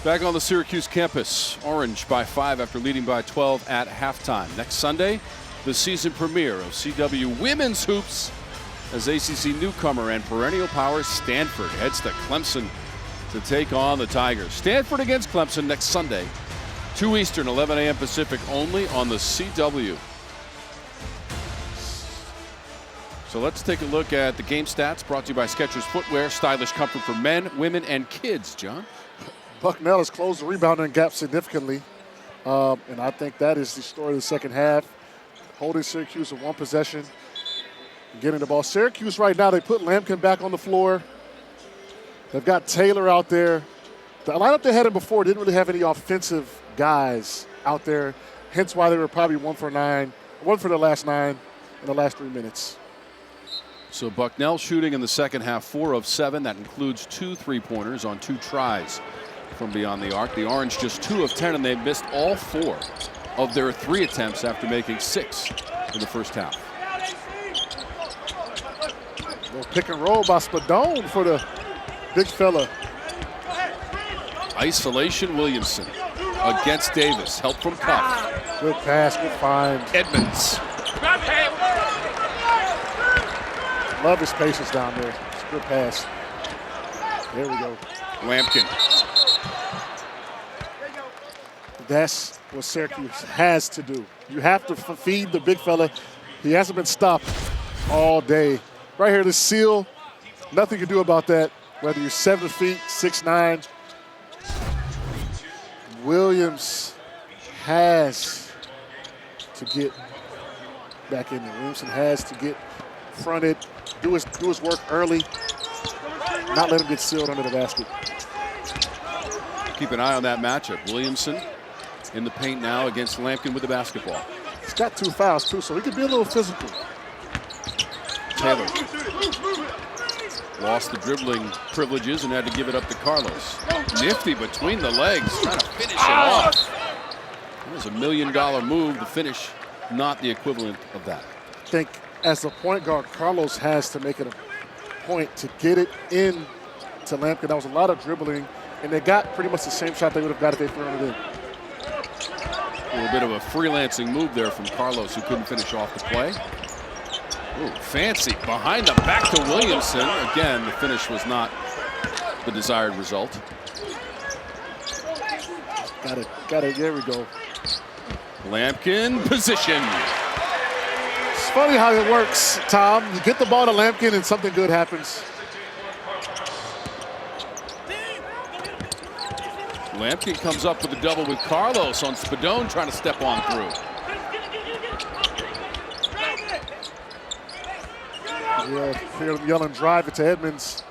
Back on the Syracuse campus, Orange by 5 after leading by 12 at halftime. Next Sunday, the season premiere of CW Women's Hoops as ACC newcomer and perennial power Stanford heads to Clemson to take on the Tigers. Stanford against Clemson next Sunday, 2 Eastern, 11 a.m. Pacific, only on the CW. So let's take a look at the game stats brought to you by Skechers Footwear, stylish comfort for men, women, and kids, John. Bucknell has closed the rebounding gap significantly, and I think that is the story of the second half, holding Syracuse in one possession, getting the ball. Syracuse right now, they put Lampkin back on the floor. They've got Taylor out there. The lineup they had in before didn't really have any offensive guys out there, hence why they were probably 1 for the last 9 in the last 3 minutes. So Bucknell shooting in the second half 4 of 7. That includes 2 3-pointers on 2 tries from beyond the arc. The Orange just 2 of 10, and they missed all 4 of their 3 attempts after making 6 in the first half. Little pick and roll by Spadone for the big fella. Isolation Williamson against Davis. Help from Cuffe. Good pass, good find. Edmonds. Love his patience down there. It's a good pass. There we go. Lampkin. That's what Syracuse has to do. You have to feed the big fella. He hasn't been stopped all day. Right here, the seal, nothing you can do about that, whether you're 7 feet, 6'9". Williams has to get back in there. Williamson has to get fronted, do his work early, not let him get sealed under the basket. Keep an eye on that matchup. Williamson in the paint now against Lampkin with the basketball. He's got 2 fouls, too, so he could be a little physical. Taylor lost the dribbling privileges and had to give it up to Carlos. Nifty between the legs, trying to finish it off. It was $1 million move. The finish, not the equivalent of that. I think as a point guard, Carlos has to make it a point to get it in to Lampkin. That was a lot of dribbling, and they got pretty much the same shot they would have got if they threw it in. A little bit of a freelancing move there from Carlos, who couldn't finish off the play. Ooh, fancy behind the back to Williamson. Again, the finish was not the desired result. Got it. There we go. Lampkin position. It's funny how it works, Tom. You get the ball to Lampkin and something good happens. Lampkin comes up with a double with Carlos on Spadone, trying to step on through. Yeah, hear them yelling, drive it to Edmonds.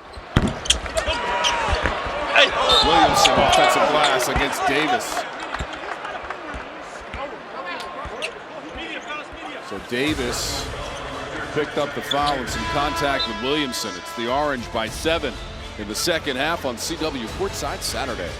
Williamson offensive glass against Davis. So Davis picked up the foul and some contact with Williamson. It's the Orange by 7 in the second half on CW Courtside Saturday.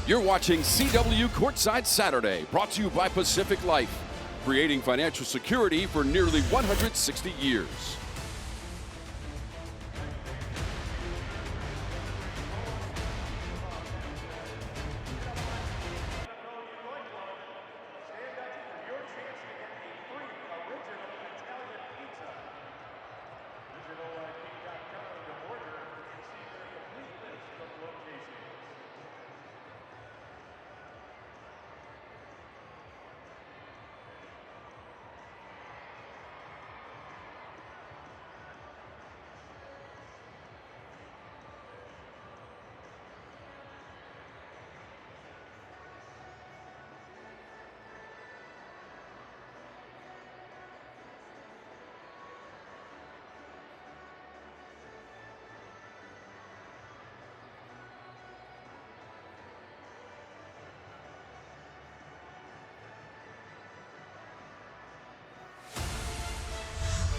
You're watching CW Courtside Saturday, brought to you by Pacific Life, creating financial security for nearly 160 years.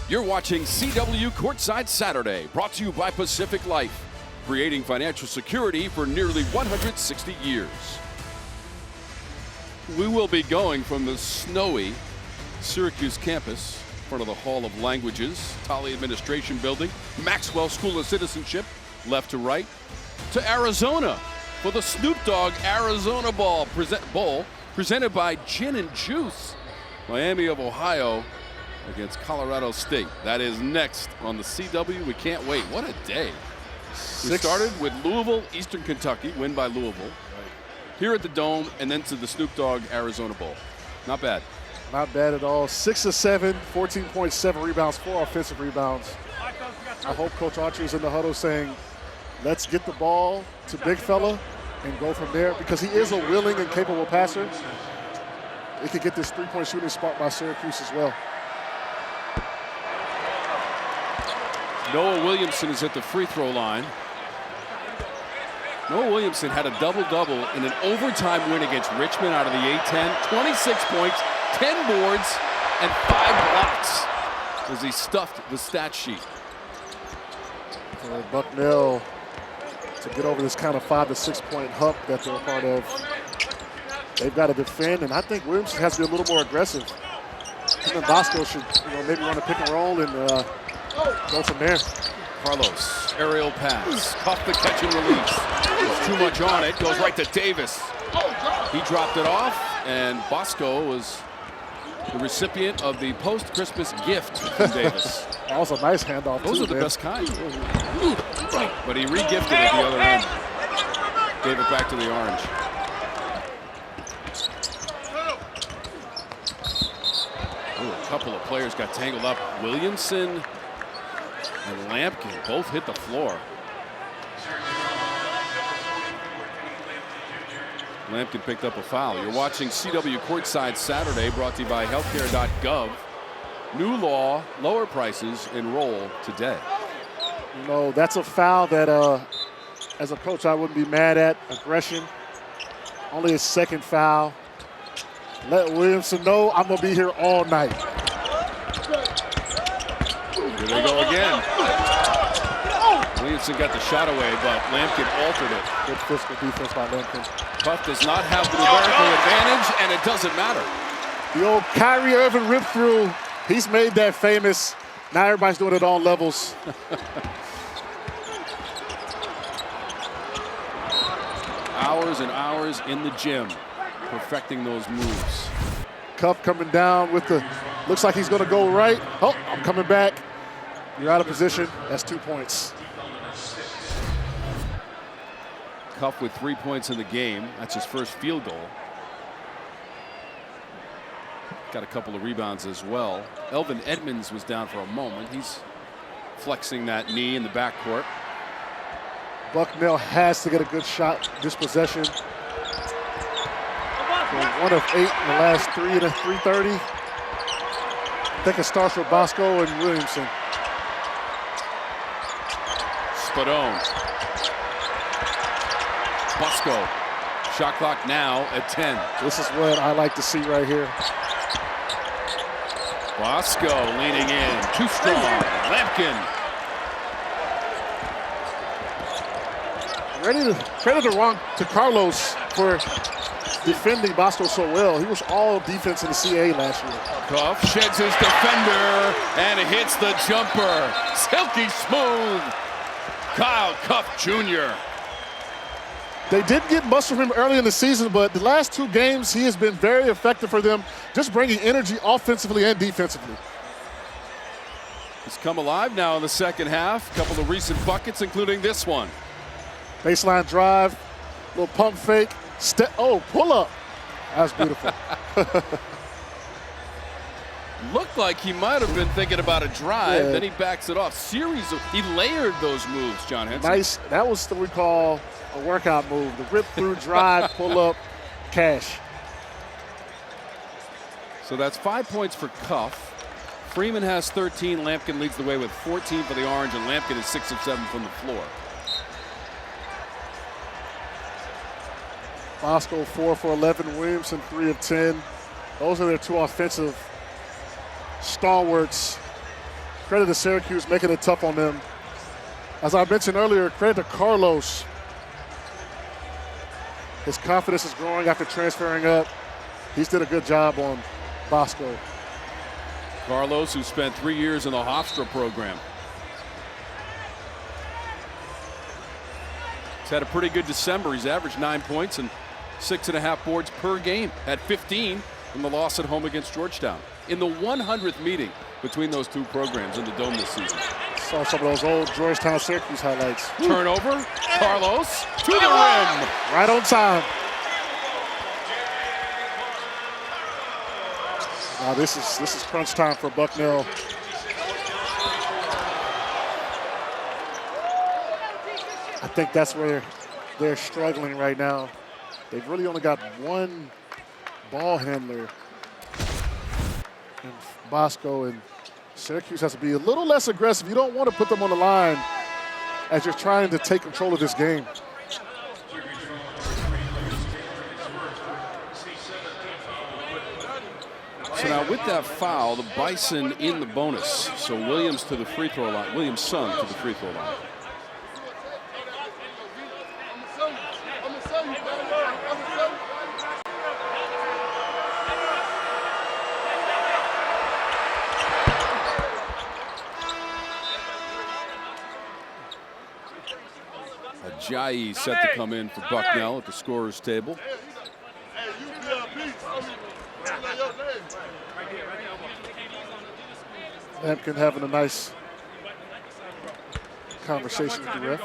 You're watching CW Courtside Saturday, brought to you by Pacific Life, creating financial security for nearly 160 years. We will be going from the snowy Syracuse campus, in front of the Hall of Languages, Tolley Administration Building, Maxwell School of Citizenship, left to right, to Arizona for the Snoop Dogg Arizona Bowl presented by Gin and Juice. Miami of Ohio against Colorado State. That is next on the CW. We can't wait. What a day. We started with Louisville, Eastern Kentucky, win by Louisville. Here at the Dome, and then to the Snoop Dogg Arizona Bowl. Not bad. Not bad at all. 6 of 7, 14.7 rebounds, 4 offensive rebounds. I hope Coach Autry is in the huddle saying, let's get the ball to big fella and go from there, because he is a willing and capable passer. He could get this three-point shooting spot by Syracuse as well. Noah Williamson is at the free throw line. Noah Williamson had a double-double in an overtime win against Richmond out of the A-10. 26 points, 10 boards, and 5 blocks as he stuffed the stat sheet. For Bucknell to get over this kind of 5 to 6 point hump that they're a part of, they've got to defend, and I think Williamson has to be a little more aggressive. Him and Bosco should, maybe run a pick and roll and go from there. Carlos, aerial pass, Cuffe the catch and release. There's too much on it, goes right to Davis. He dropped it off, and Bosco was the recipient of the post-Christmas gift from Davis. That was a nice handoff. Those are the best kind. But he re-gifted at the other end. Gave it back to the Orange. Ooh, a couple of players got tangled up. Williamson and Lampkin both hit the floor. Lampkin picked up a foul. You're watching CW Courtside Saturday, brought to you by healthcare.gov. New law, lower prices, enroll today. That's a foul that, as a coach, I wouldn't be mad at. Aggression. Only his second foul. Let Williamson know I'm going to be here all night. Here they go again. Williamson got the shot away, but Lampkin altered it. Good physical defense by Lampkin. Cuffe does not have the numerical advantage, and it doesn't matter. The old Kyrie Irving rip through. He's made that famous. Now everybody's doing it at all levels. Hours and hours in the gym, perfecting those moves. Cuffe coming down with the, looks like he's going to go right. Oh, I'm coming back. You're out of position. That's 2 points. Cuffe with 3 points in the game. That's his first field goal. Got a couple of rebounds as well. Elvin Edmonds was down for a moment. He's flexing that knee in the backcourt. Bucknell has to get a good shot this possession. So 1 of 8 in the last 3 and a 3:30. I think it starts with Bosco and Williamson. Spadone. Bosco. Shot clock now at 10. This is what I like to see right here. Bosco leaning in. Too strong. Lampkin. Credit to Carlos for defending Bosco so well. He was all defense in the CAA last year. Cuffe sheds his defender and hits the jumper. Silky smooth. Kyle Cuffe Jr. They did get muscle from him early in the season, but the last 2 games, he has been very effective for them, just bringing energy offensively and defensively. He's come alive now in the second half. A couple of recent buckets, including this one. Baseline drive, little pump fake, pull up. That's beautiful. Looked like he might have been thinking about a drive, Yeah. then he backs it off. He layered those moves, John Henson. Nice. That was what we call a workout move. The rip through, drive, pull up, cash. So that's 5 points for Cuffe. Freeman has 13. Lampkin leads the way with 14 for the Orange, and Lampkin is 6 of 7 from the floor. Bosco 4 for 11. Williamson 3 of 10. Those are their 2 offensive stalwarts. Credit to Syracuse making it tough on them. As I mentioned earlier, credit to Carlos. His confidence is growing after transferring up. He's did a good job on Bosco. Carlos, who spent 3 years in the Hofstra program. He's had a pretty good December. He's averaged 9 points and 6.5 boards per game at 15 in the loss at home against Georgetown. In the 100th meeting between those 2 programs in the Dome this season. Saw some of those old Georgetown Syracuse highlights. Turnover, Carlos to the rim. Right on time. Now this is crunch time for Bucknell. I think that's where they're struggling right now. They've really only got 1 ball handler. And Bosco, and Syracuse has to be a little less aggressive. You don't want to put them on the line as you're trying to take control of this game. So now with that foul, the Bison in the bonus. So Williams to the free throw line. Williamson to the free throw line. Ajayi set to come in for Bucknell at the scorer's table. Lampkin having a nice conversation with the ref.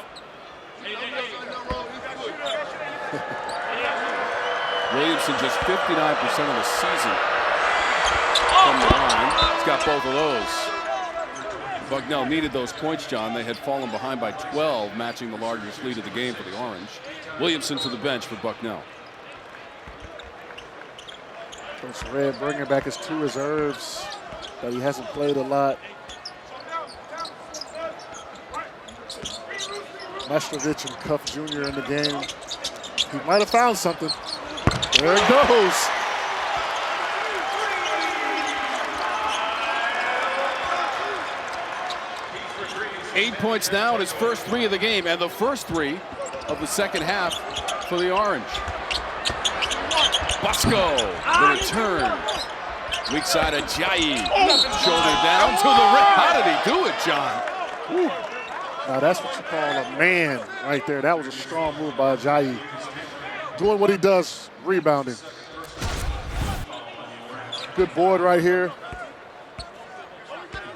Williamson just 59% of the season from the line. He's got both of those. Bucknell needed those points, John. They had fallen behind by 12, matching the largest lead of the game for the Orange. Williamson to the bench for Bucknell. Coach Red bringing back his 2 reserves, but he hasn't played a lot. Majstorovic and Cuffe Jr. in the game. He might have found something. There it goes. Eight points now in his first 3 of the game, and the first 3 of the second half for the Orange. Bosco, the return. Weak side of Ajayi. Shoulder down to the rim. How did he do it, John? Woo. Now that's what you call a man right there. That was a strong move by Ajayi. Doing what he does, rebounding. Good board right here.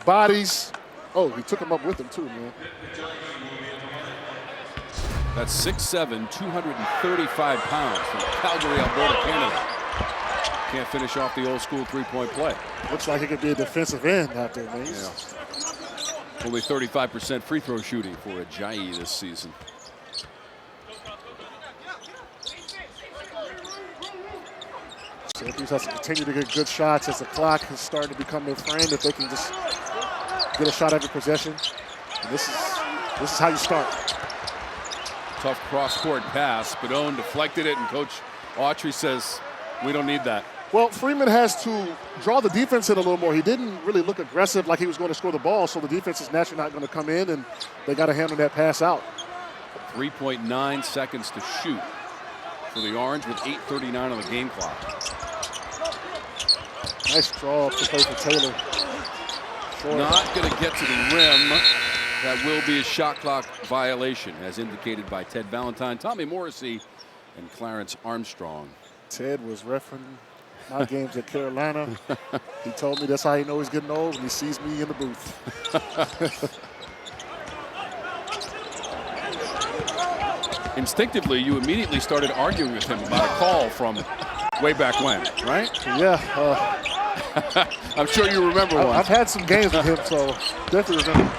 Bodies. Oh, he took him up with him too, man. That's 6'7", 235 pounds from Calgary, Alberta, Canada. Can't finish off the old school three-point play. Looks like he could be a defensive end out there, man. Yeah. Only 35% free throw shooting for Ajayi this season. Syracuse has to continue to get good shots as the clock is starting to become their friend. If they can just get a shot every possession, and this is how you start. Tough cross-court pass. Spadone deflected it, and Coach Autry says, we don't need that. Well, Freeman has to draw the defense in a little more. He didn't really look aggressive like he was going to score the ball, so the defense is naturally not going to come in, and they got to handle that pass out. 3.9 seconds to shoot for the Orange with 8:39 on the game clock. Nice draw up to play for Taylor. Not going to get to the rim. That will be a shot clock violation, as indicated by Ted Valentine, Tommy Morrissey, and Clarence Armstrong. Ted was refereeing my games at Carolina. He told me that's how he knows he's getting old when he sees me in the booth. Instinctively, you immediately started arguing with him about a call from way back when, right? Yeah. I'm sure you remember one. I've had some games with him, so definitely remember.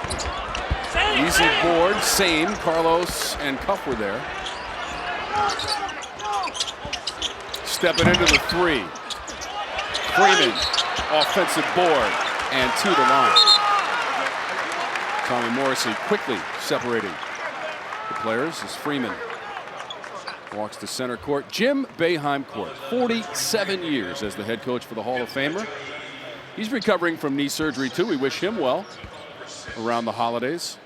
Easy board, same. Carlos and Cuffe were there. Stepping into the 3. Freeman, offensive board, and to the line. Tommy Morrissey quickly separating the players as Freeman walks to center court. Jim Boeheim court, 47 years as the head coach for the Hall of Famer. He's recovering from knee surgery too. We wish him well around the holidays.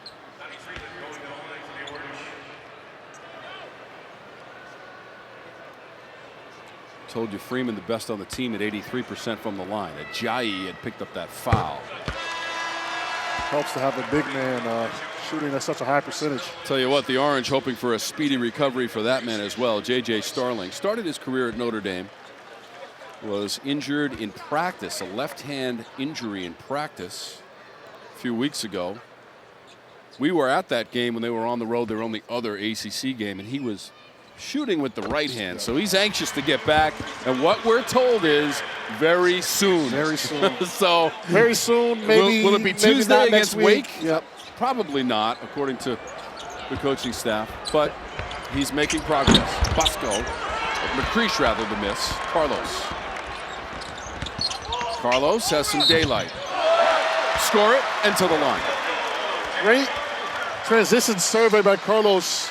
Told you Freeman the best on the team at 83% from the line. Ajayi had picked up that foul. Helps to have a big man shooting at such a high percentage. Tell you what, the Orange hoping for a speedy recovery for that man as well. J.J. Starling started his career at Notre Dame. Was injured in practice, a left hand injury in practice a few weeks ago. We were at that game when they were on the road, their only other ACC game, and he was shooting with the right hand, so he's anxious to get back, and what we're told is very soon. Very soon. So very soon, maybe. Will it be Tuesday against Wake? Yep. Probably not, according to the coaching staff, but he's making progress. Bosco, McCreesh rather, the miss. Carlos has some daylight. Score it and to the line. Great transition survey by Carlos.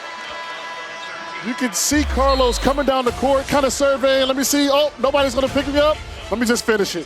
You can see Carlos coming down the court, kind of surveying. Let me see. Oh, nobody's going to pick me up. Let me just finish it.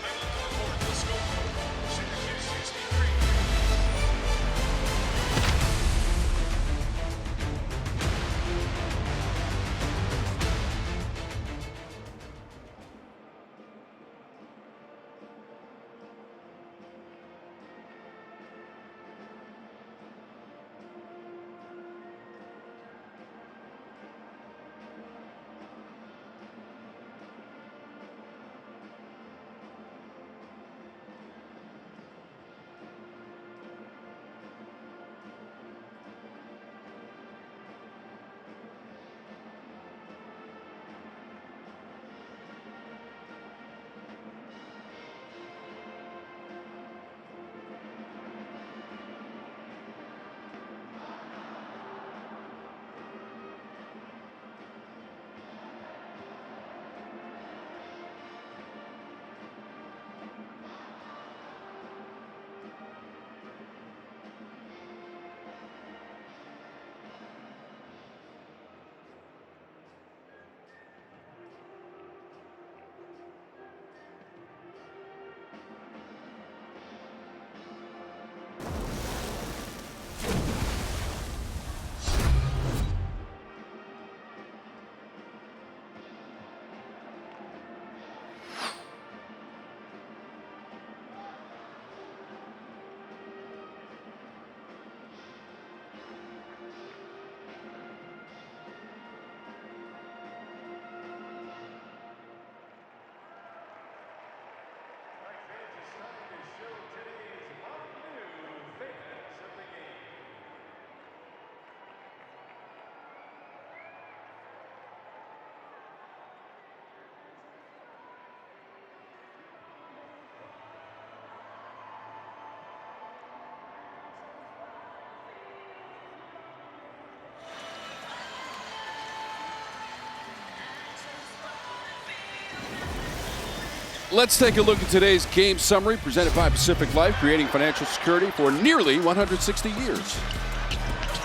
Let's take a look at today's game summary presented by Pacific Life, creating financial security for nearly 160 years.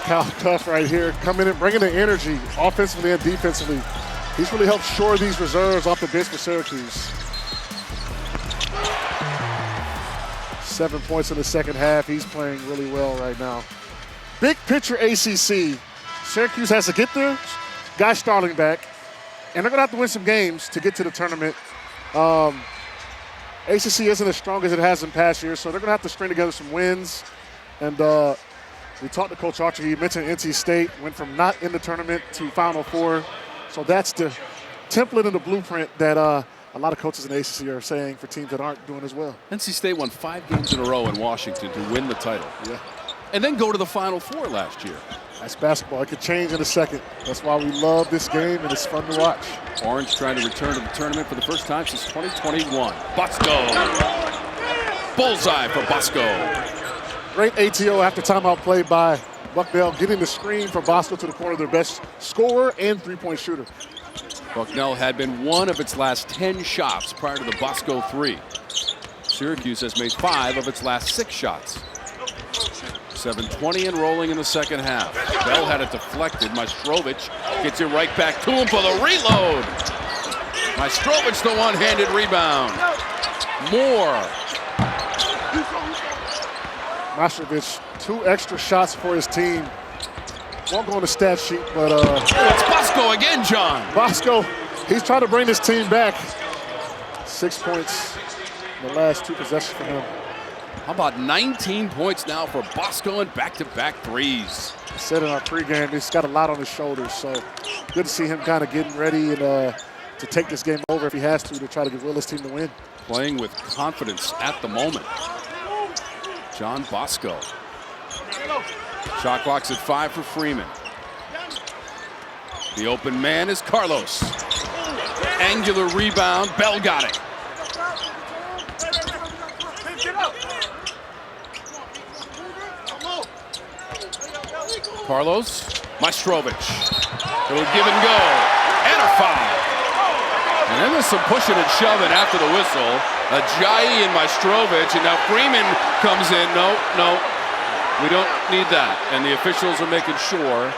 Cuffe right here, coming in, bringing the energy offensively and defensively. He's really helped shore these reserves off the bench for Syracuse. 7 points in the second half. He's playing really well right now. Big picture ACC. Syracuse has to get their guy Starling back, and they're going to have to win some games to get to the tournament. ACC isn't as strong as it has in past years, so they're going to have to string together some wins. And we talked to Coach Autry. He mentioned NC State went from not in the tournament to Final Four. So that's the template and the blueprint that a lot of coaches in the ACC are saying for teams that aren't doing as well. NC State won 5 games in a row in Washington to win the title. Yeah. And then go to the Final Four last year. That's basketball. It could change in a second. That's why we love this game, and it's fun to watch. Orange trying to return to the tournament for the first time since 2021. Bosco. Bullseye for Bosco. Great ATO after timeout play by Bucknell, getting the screen for Bosco to the corner, their best scorer and three-point shooter. Bucknell had been one of its last 10 shots prior to the Bosco 3. Syracuse has made 5 of its last 6 shots. 7:20 and rolling in the second half. Bell had it deflected. Majstorovic gets it right back to him for the reload. Majstorovic the one-handed rebound. Moore. Majstorovic, 2 extra shots for his team. Won't go on the stat sheet, but it's Bosco again, John. Bosco, he's trying to bring this team back. 6 points in the last 2 possessions for him. How about 19 points now for Bosco and back-to-back threes? I said in our pregame, he's got a lot on his shoulders, so good to see him kind of getting ready and to take this game over if he has to try to will his team to win. Playing with confidence at the moment. John Bosco. Shot clock's at 5 for Freeman. The open man is Carlos. Angular rebound. Bell got it. Carlos. Majstorovic. It'll give and go. And a foul. And then there's some pushing and shoving after the whistle. Ajayi and Majstorovic, and now Freeman comes in. No, we don't need that. And the officials are making sure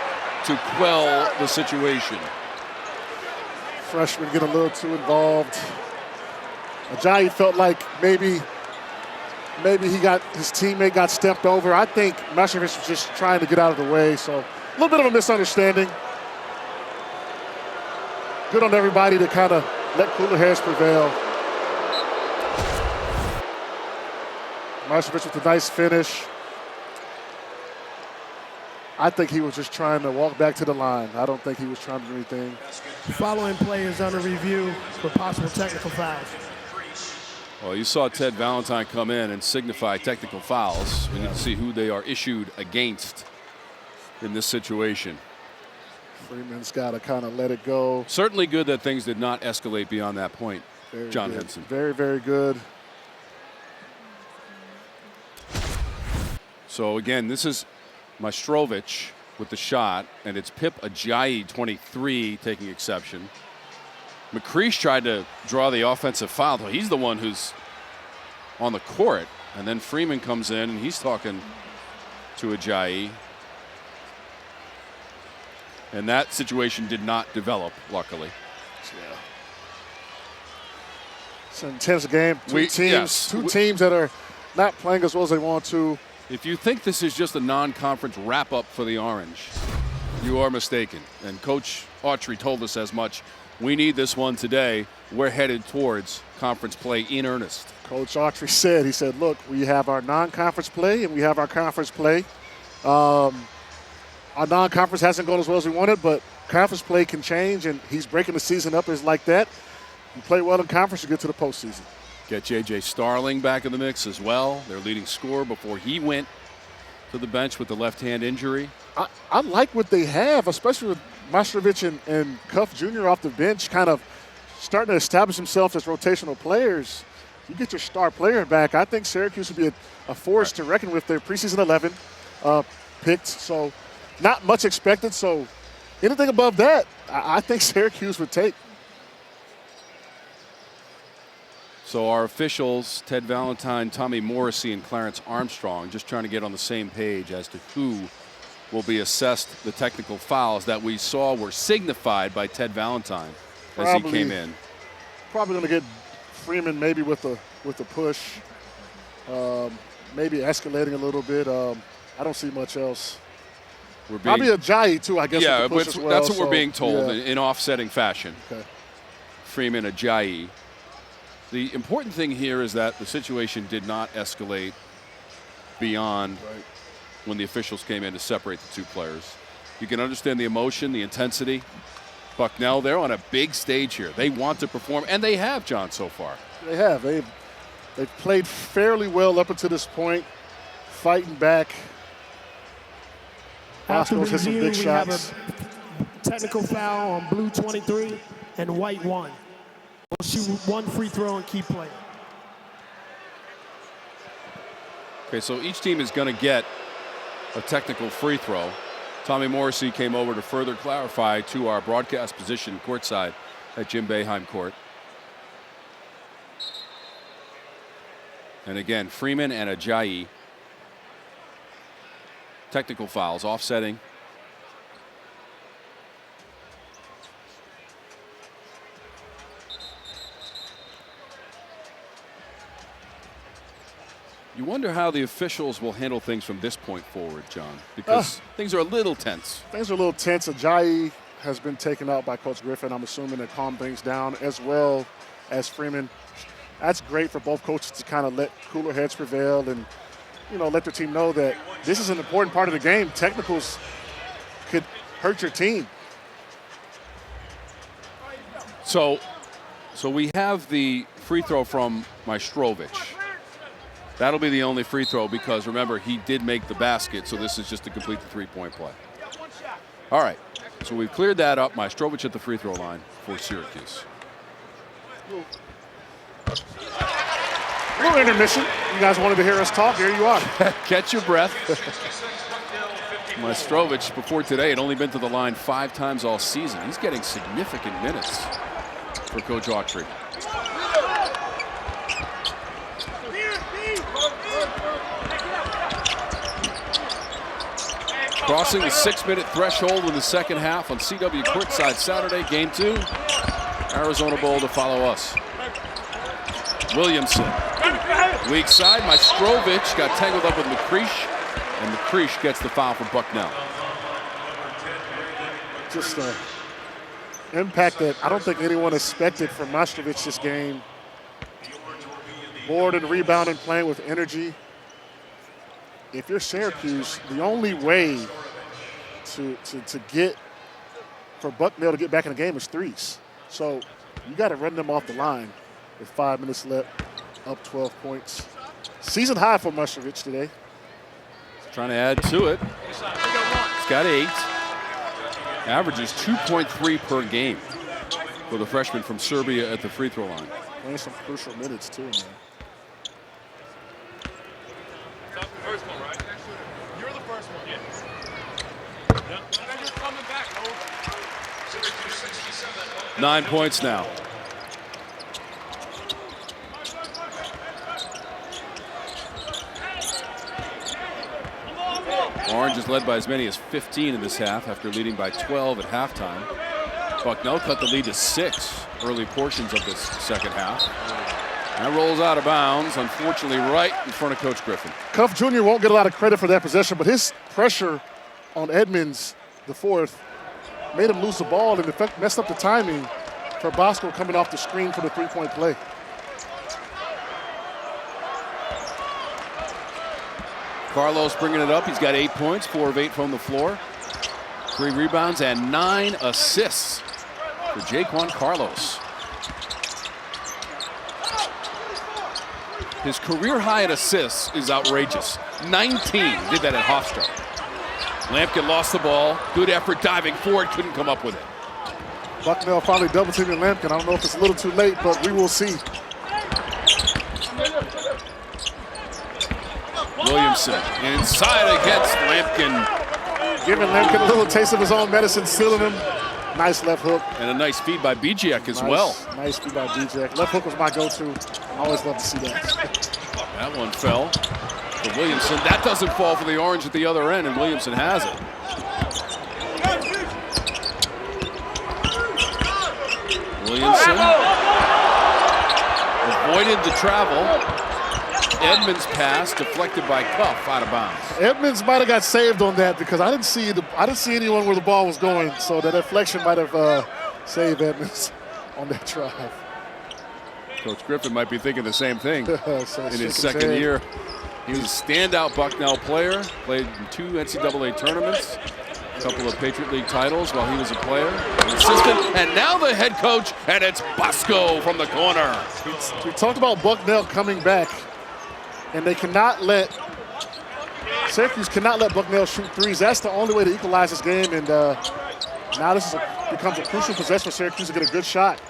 to quell the situation. Freshman get a little too involved. Ajayi felt like maybe his teammate got stepped over. I think Majstorovic was just trying to get out of the way, so a little bit of a misunderstanding. Good on everybody to kind of let cooler heads prevail. Majstorovic with a nice finish. I think he was just trying to walk back to the line. I don't think he was trying to do anything. Following play is under review for possible technical fouls. Well, you saw Ted Valentine come in and signify technical fouls. We need to see who they are issued against in this situation. Freeman's got to kind of let it go. Certainly good that things did not escalate beyond that point, Very John good. Henson. Very, very good. So, again, this is Majstorovic with the shot, and it's Pip Ajayi, 23, taking exception. McCreesh tried to draw the offensive foul. He's the one who's on the court. And then Freeman comes in, and he's talking to Ajayi. And that situation did not develop, luckily. Yeah. It's an intense game. Two teams that are not playing as well as they want to. If you think this is just a non-conference wrap-up for the Orange, you are mistaken. And Coach Autry told us as much. We need this one today. We're headed towards conference play in earnest. Coach Autry said, he said, look, we have our non-conference play and we have our conference play. Our non-conference hasn't gone as well as we wanted, but conference play can change, and he's breaking the season up as like that. You play well in conference, you get to the postseason. Get J.J. Starling back in the mix as well, their leading scorer before he went to the bench with the left hand injury. I like what they have, especially with Majstorovic and Cuffe Jr. off the bench, kind of starting to establish themselves as rotational players. You get your star player back. I think Syracuse would be a force to reckon with. Their preseason 11 picked, so not much expected. So anything above that, I think Syracuse would take. So our officials, Ted Valentine, Tommy Morrissey, and Clarence Armstrong, just trying to get on the same page as to who will be assessed the technical fouls that we saw were signified by Ted Valentine as he came in. Probably going to get Freeman maybe with a push, maybe escalating a little bit. I don't see much else. Probably a Ajayi too, I guess. Yeah, with the push as well, that's what we're being told in offsetting fashion. Okay. Freeman, Ajayi. The important thing here is that the situation did not escalate beyond when the officials came in to separate the two players. You can understand the emotion, the intensity. Bucknell, they're on a big stage here. They want to perform, and they have, John, so far. They have. They've played fairly well up until this point, fighting back. After hit some review, big we shots. have a technical foul on blue 23 and white 1. We'll shoot 1 free throw and keep playing. Okay, so each team is going to get a technical free throw. Tommy Morrissey came over to further clarify to our broadcast position courtside at Jim Boeheim Court. And again, Freeman and Ajayi. Technical fouls, offsetting. You wonder how the officials will handle things from this point forward, John, because things are a little tense. Things are a little tense. Ajayi has been taken out by Coach Griffin. I'm assuming to calm things down, as well as Freeman. That's great for both coaches to kind of let cooler heads prevail and, let their team know that this is an important part of the game. Technicals could hurt your team. So we have the free throw from Majstorovic. That'll be the only free throw because, remember, he did make the basket, so this is just to complete the three-point play. All right, so we've cleared that up. Majstorovic at the free throw line for Syracuse. Little intermission. You guys wanted to hear us talk. Here you are. Catch your breath. Majstorovic, before today, had only been to the line 5 times all season. He's getting significant minutes for Coach Autry. Crossing the 6-minute threshold in the second half on CW Courtside Saturday, Game 2. Arizona Bowl to follow us. Williamson, weak side. Majstorovic got tangled up with McCreesh, and McCreesh gets the foul for Bucknell. Just an impact that I don't think anyone expected from Majstorovic this game. Boarding, rebounding, playing with energy. If you're Syracuse, the only way to get for Bucknell to get back in the game is threes. So you got to run them off the line with 5 minutes left, up 12 points. Season high for Majstorovic today. Trying to add to it. He's got 8. Averages 2.3 per game for the freshman from Serbia at the free throw line. Playing some crucial minutes too, man. First one, right? You're the first one. Yeah. You're coming back, 9 points now. Orange is led by as many as 15 in this half after leading by 12 at halftime. Bucknell cut the lead to 6 early portions of this second half. That rolls out of bounds, unfortunately, right in front of Coach Griffin. Cuffe Jr. won't get a lot of credit for that possession, but his pressure on Edmonds, the fourth, made him lose the ball and in fact messed up the timing for Bosco coming off the screen for the three-point play. Carlos bringing it up. He's got 8 points, 4 of 8 from the floor. 3 rebounds and 9 assists for Jaquan Carlos. His career high in assists is outrageous. 19, did that at Hofstra. Lampkin lost the ball. Good effort diving forward, couldn't come up with it. Bucknell finally double teaming Lampkin. I don't know if it's a little too late, but we will see. Williamson inside against Lampkin. Giving Lampkin a little taste of his own medicine, sealing him Nice left hook. And a nice feed by Bijak as Nice, well. Nice feed by Bijak. Left hook was my go-to. I always love to see that. That one fell for Williamson. That doesn't fall for the Orange at the other end, and Williamson has it. Williamson avoided the travel. Edmonds' pass deflected by Cuffe out of bounds. Edmonds might have got saved on that because I didn't see anyone where the ball was going, so that deflection might have saved Edmonds on that drive. Coach Griffin might be thinking the same thing So in his second year. He was a standout Bucknell player, played in 2 NCAA tournaments, a couple of Patriot League titles while he was a player, an assistant, and now the head coach, and it's Bosco from the corner. We talked about Bucknell coming back, and they cannot let Syracuse cannot let Bucknell shoot threes. That's the only way to equalize this game, and now this becomes a crucial possession for Syracuse to get a good shot.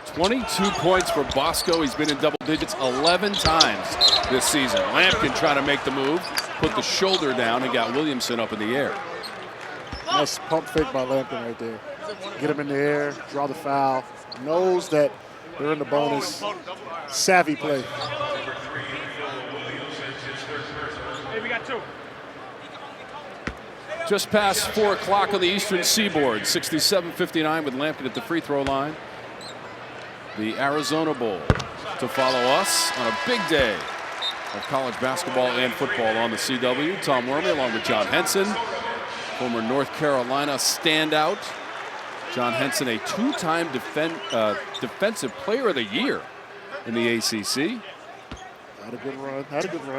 22 points for Bosco. He's been in double digits 11 times this season. Lampkin trying to make the move, put the shoulder down, and got Williamson up in the air. Nice pump fake by Lampkin right there. Get him in the air, draw the foul. Knows that they're in the bonus. Savvy play. Hey, we got 2. Just past 4 o'clock on the Eastern Seaboard. 67-59 with Lampkin at the free throw line. The Arizona Bowl to follow us on a big day of college basketball and football on the CW. Tom Wormy along with John Henson, former North Carolina standout. John Henson, a 2-time Defensive Player of the Year in the ACC. Had a good run.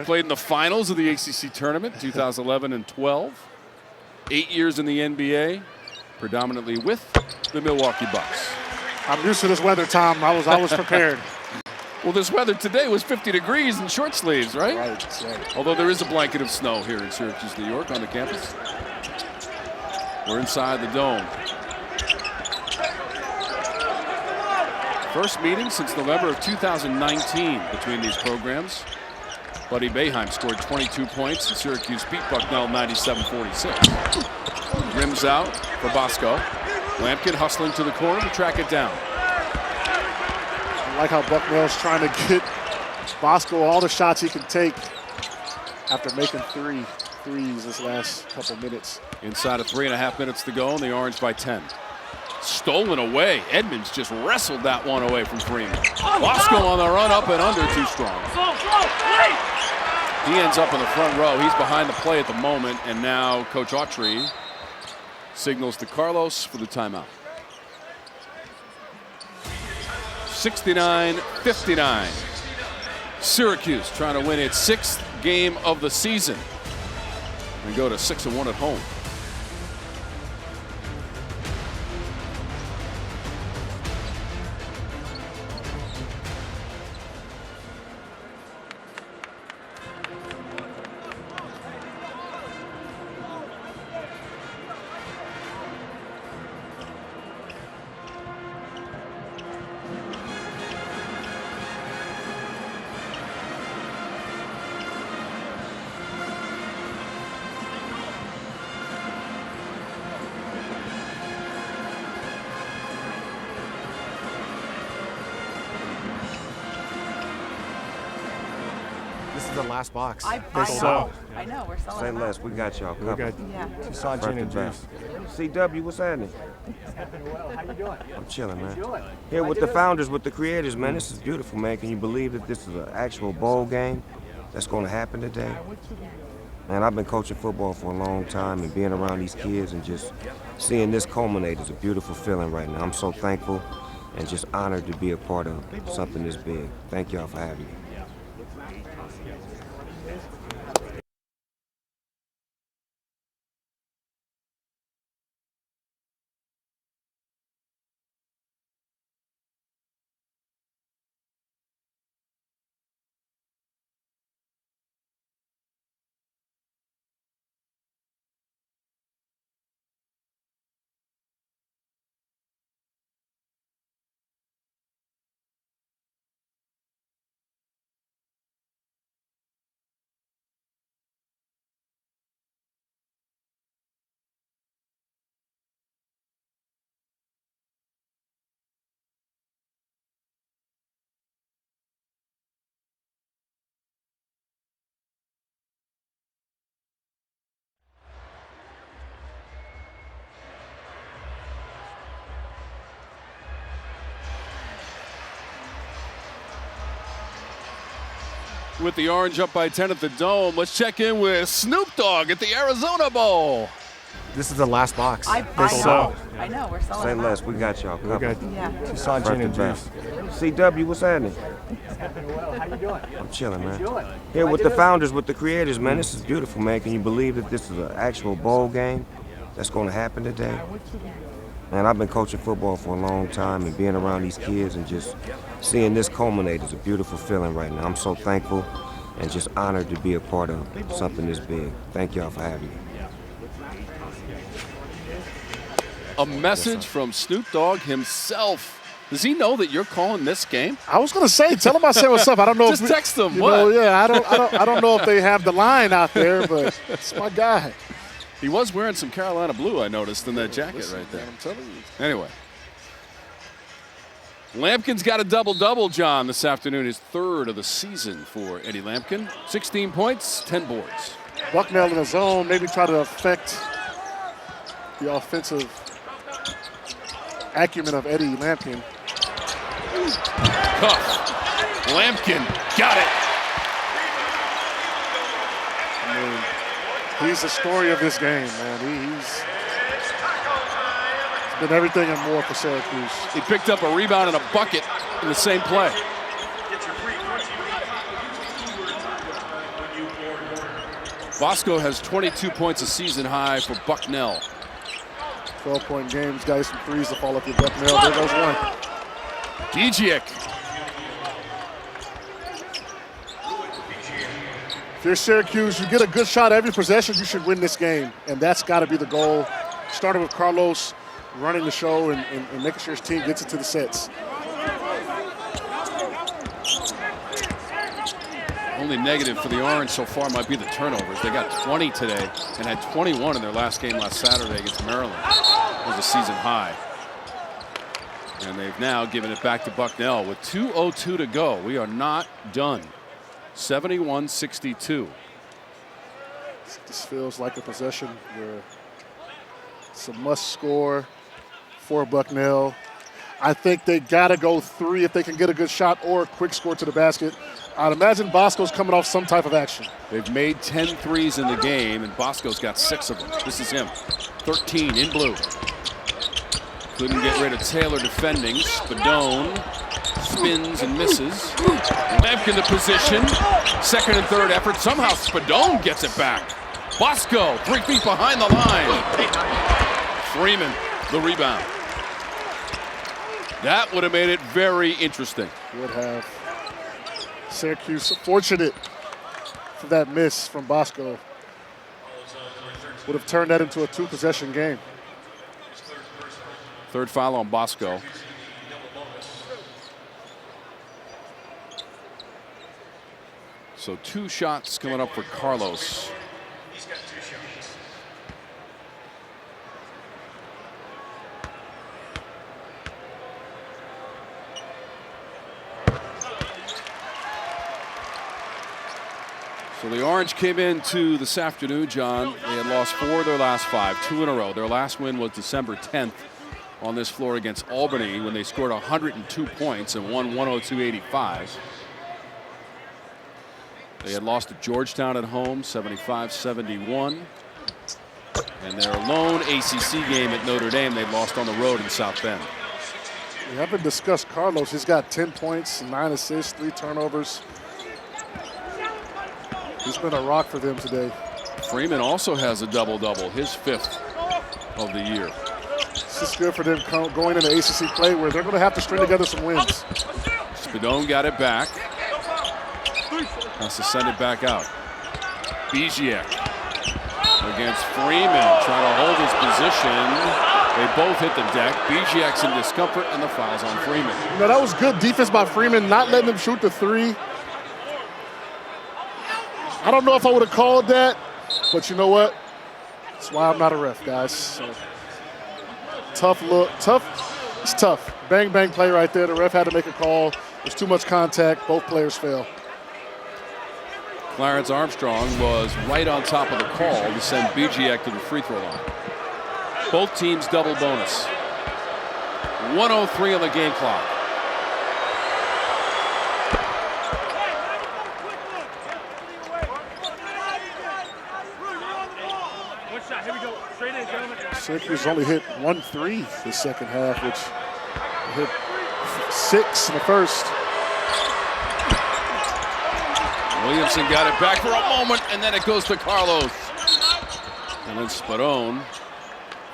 Played in the finals of the ACC tournament, 2011 and 12. 8 years in the NBA, predominantly with the Milwaukee Bucks. I'm used to this weather, Tom. I was prepared. Well, this weather today was 50 degrees and short sleeves, right? Right. Although there is a blanket of snow here in Syracuse, New York on the campus. We're inside the dome. First meeting since November of 2019 between these programs. Buddy Boeheim scored 22 points and Syracuse beat Bucknell 97-46. Rims out for Bosco. Lampkin hustling to the corner to track it down. I like how Bucknell's trying to get Bosco all the shots he can take after making 3 threes this last couple minutes. Inside of 3.5 minutes to go, and the Orange by 10. Stolen away. Edmonds just wrestled that one away from Freeman. Bosco on the run, up and under, too strong. He ends up in the front row. He's behind the play at the moment, and now Coach Autry signals to Carlos for the timeout. 69-59. Syracuse trying to win its 6th game of the season and go to 6-1 at home. This is the last box. I They sold. I know, we're selling Say them less, out. we got y'all We covered. got Yeah. sausage Front and to back. juice. CW, what's happening? I'm chilling, man. Here with the founders, with the creators, man. This is beautiful, man. Can you believe that this is an actual bowl game that's going to happen today? Man, I've been coaching football for a long time, and being around these kids and just seeing this culminate is a beautiful feeling right now. I'm so thankful and just honored to be a part of something this big. Thank y'all for having me. with the Orange up by 10 at the Dome. Let's check in with Snoop Dogg at the Arizona Bowl. This is the last box. I know, we're selling Say out. less, we got y'all We covered. got Yeah. Tucson gin and juice. CW, what's happening? How you doing? I'm chilling, man. Here with the founders, with the creators, man. This is beautiful, man. Can you believe that this is an actual bowl game that's going to happen today? Man, I've been coaching football for a long time, and being around these kids and just seeing this culminate is a beautiful feeling right now. I'm so thankful and just honored to be a part of something this big. Thank y'all for having me. A message from Snoop Dogg himself. Does he know that you're calling this game? I was gonna say, tell him I said what's up. I don't know. Just text him. You What? know, yeah, I don't know if they have the line out there, but it's my guy. He was wearing some Carolina blue, I noticed, in that jacket right there. I'm telling you. Anyway. Lampkin's got a double-double, John, this afternoon. His third of the season for Eddie Lampkin. 16 points, 10 boards. Bucknell in the zone, maybe try to affect the offensive acumen of Eddie Lampkin. Cuffe. Lampkin got it. I mean, he's the story of this game, man. He's been everything and more for Syracuse. He picked up a rebound and a bucket in the same play. Bosco has 22 points a season high for Bucknell. 12-point games, guys, some threes to fall up your Bucknell. There goes one. Bijic. If you're Syracuse, you get a good shot every possession, you should win this game. And that's got to be the goal. Starting with Carlos running the show and making sure his team gets into the sets. Only negative for the Orange so far might be the turnovers. They got 20 today and had 21 in their last game last Saturday against Maryland. It was a season high. And they've now given it back to Bucknell with 2:02 to go. We are not done. 71-62. This feels like a possession where it's a must score for Bucknell. I think they got to go three if they can get a good shot or a quick score to the basket. I'd imagine Bosco's coming off some type of action. They've made 10 threes in the game, and Bosco's got 6 of them. This is him. 13 in blue. Couldn't get rid of Taylor defending. Spadone spins and misses. Lampkin the position. Second and third effort. Somehow Spadone gets it back. Bosco 3 feet behind the line. Freeman the rebound. That would have made it very interesting. Would have. Syracuse fortunate for that miss from Bosco. Would have turned that into a 2-possession game. Third foul on Bosco. So 2 shots coming up for Carlos. So the Orange came into this afternoon, John. They had lost 4 of their last 5, 2 in a row. Their last win was December 10th on this floor against Albany when they scored 102 points and won 102-85. They had lost to Georgetown at home, 75-71. And their lone ACC game at Notre Dame, they lost on the road in South Bend. We haven't discussed Carlos. He's got 10 points, 9 assists, 3 turnovers. He's been a rock for them today. Freeman also has a double-double, his 5th of the year. This is good for them going into ACC play where they're going to have to string together some wins. Spadone got it back. Has to send it back out. Bijic against Freeman, trying to hold his position. They both hit the deck. Bijic's in discomfort, and the foul's on Freeman. You know, that was good defense by Freeman, not letting him shoot the 3. I don't know if I would have called that, but you know what? That's why I'm not a ref, guys. So, tough look, tough. It's tough. Bang, bang play right there. The ref had to make a call. There's too much contact. Both players fail. Clarence Armstrong was right on top of the call to send Bijic to the free throw line. Both teams double bonus. 1:03 on the game clock. Syracuse only hit 1 3 the second half, which hit 6 in the first. Williamson got it back for a moment, and then it goes to Carlos. And then Spadone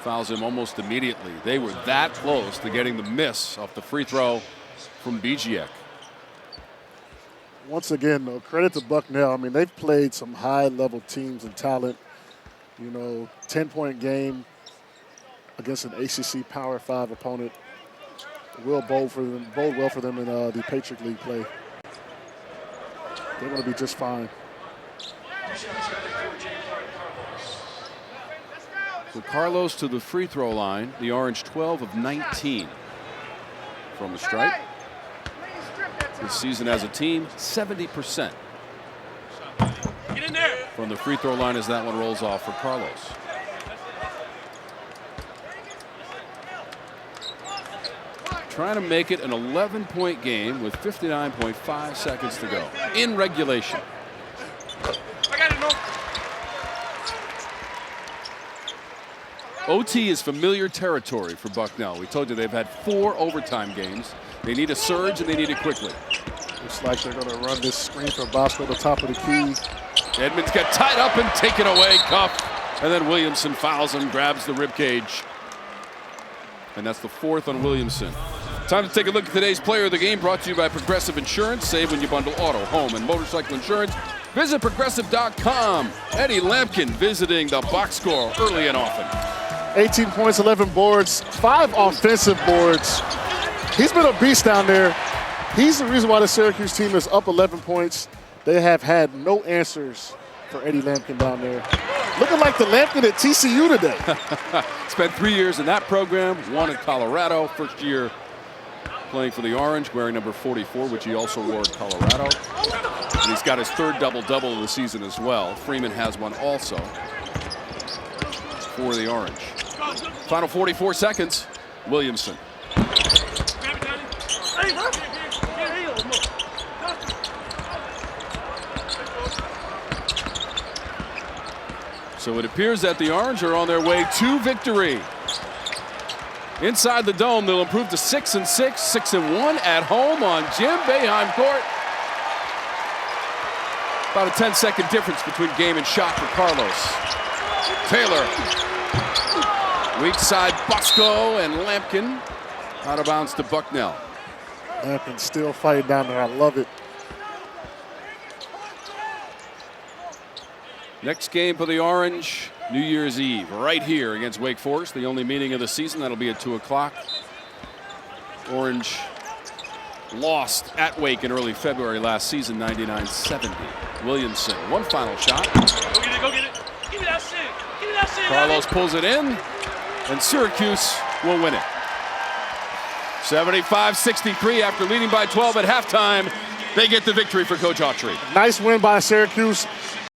fouls him almost immediately. They were that close to getting the miss off the free throw from Bijiek. Once again, though, credit to Bucknell. I mean, they've played some high-level teams and talent. You know, 10-point game against an ACC Power 5 opponent. Will bode well for them in the Patriot League play. They're going to be just fine. With Carlos to the free throw line, the Orange 12 of 19 from the stripe. This season as a team, 70%. Get in there. From the free throw line as that one rolls off for Carlos. Trying to make it an 11-point game with 59.5 seconds to go in regulation. I got it, no. OT is familiar territory for Bucknell. We told you they've had 4 overtime games. They need a surge, and they need it quickly. Looks like they're going to run this screen for Bosco at the top of the key. Edmonds got tied up and taken away, Cuffe. And then Williamson fouls him, grabs the ribcage. And that's the 4th on Williamson. Time to take a look at today's player of the game, brought to you by Progressive Insurance. Save when you bundle auto, home, and motorcycle insurance. Visit Progressive.com. Eddie Lampkin visiting the box score early and often. 18 points, 11 boards, 5 offensive boards. He's been a beast down there. He's the reason why the Syracuse team is up 11 points. They have had no answers for Eddie Lampkin down there. Looking like the Lampkin at TCU today. Spent 3 years in that program, 1 in Colorado. First year playing for the Orange, wearing number 44, which he also wore at Colorado. And he's got his 3rd double-double of the season as well. Freeman has one also for the Orange. Final 44 seconds, Williamson. So it appears that the Orange are on their way to victory. Inside the dome, they'll improve to 6-6, 6-1 at home on Jim Boeheim Court. About a 10-second difference between game and shot for Carlos. Taylor. Weak side, Bosco and Lampkin. Out of bounds to Bucknell. Lampkin still fighting down there. I love it. Next game for the Orange, New Year's Eve, right here against Wake Forest. The only meeting of the season. That'll be at 2 o'clock. Orange lost at Wake in early February last season, 99-70. Williamson, one final shot. Go get it, go get it. Give me that shit. Give me that shit. Carlos pulls it in, and Syracuse will win it. 75-63 after leading by 12 at halftime. They get the victory for Coach Autry. Nice win by Syracuse.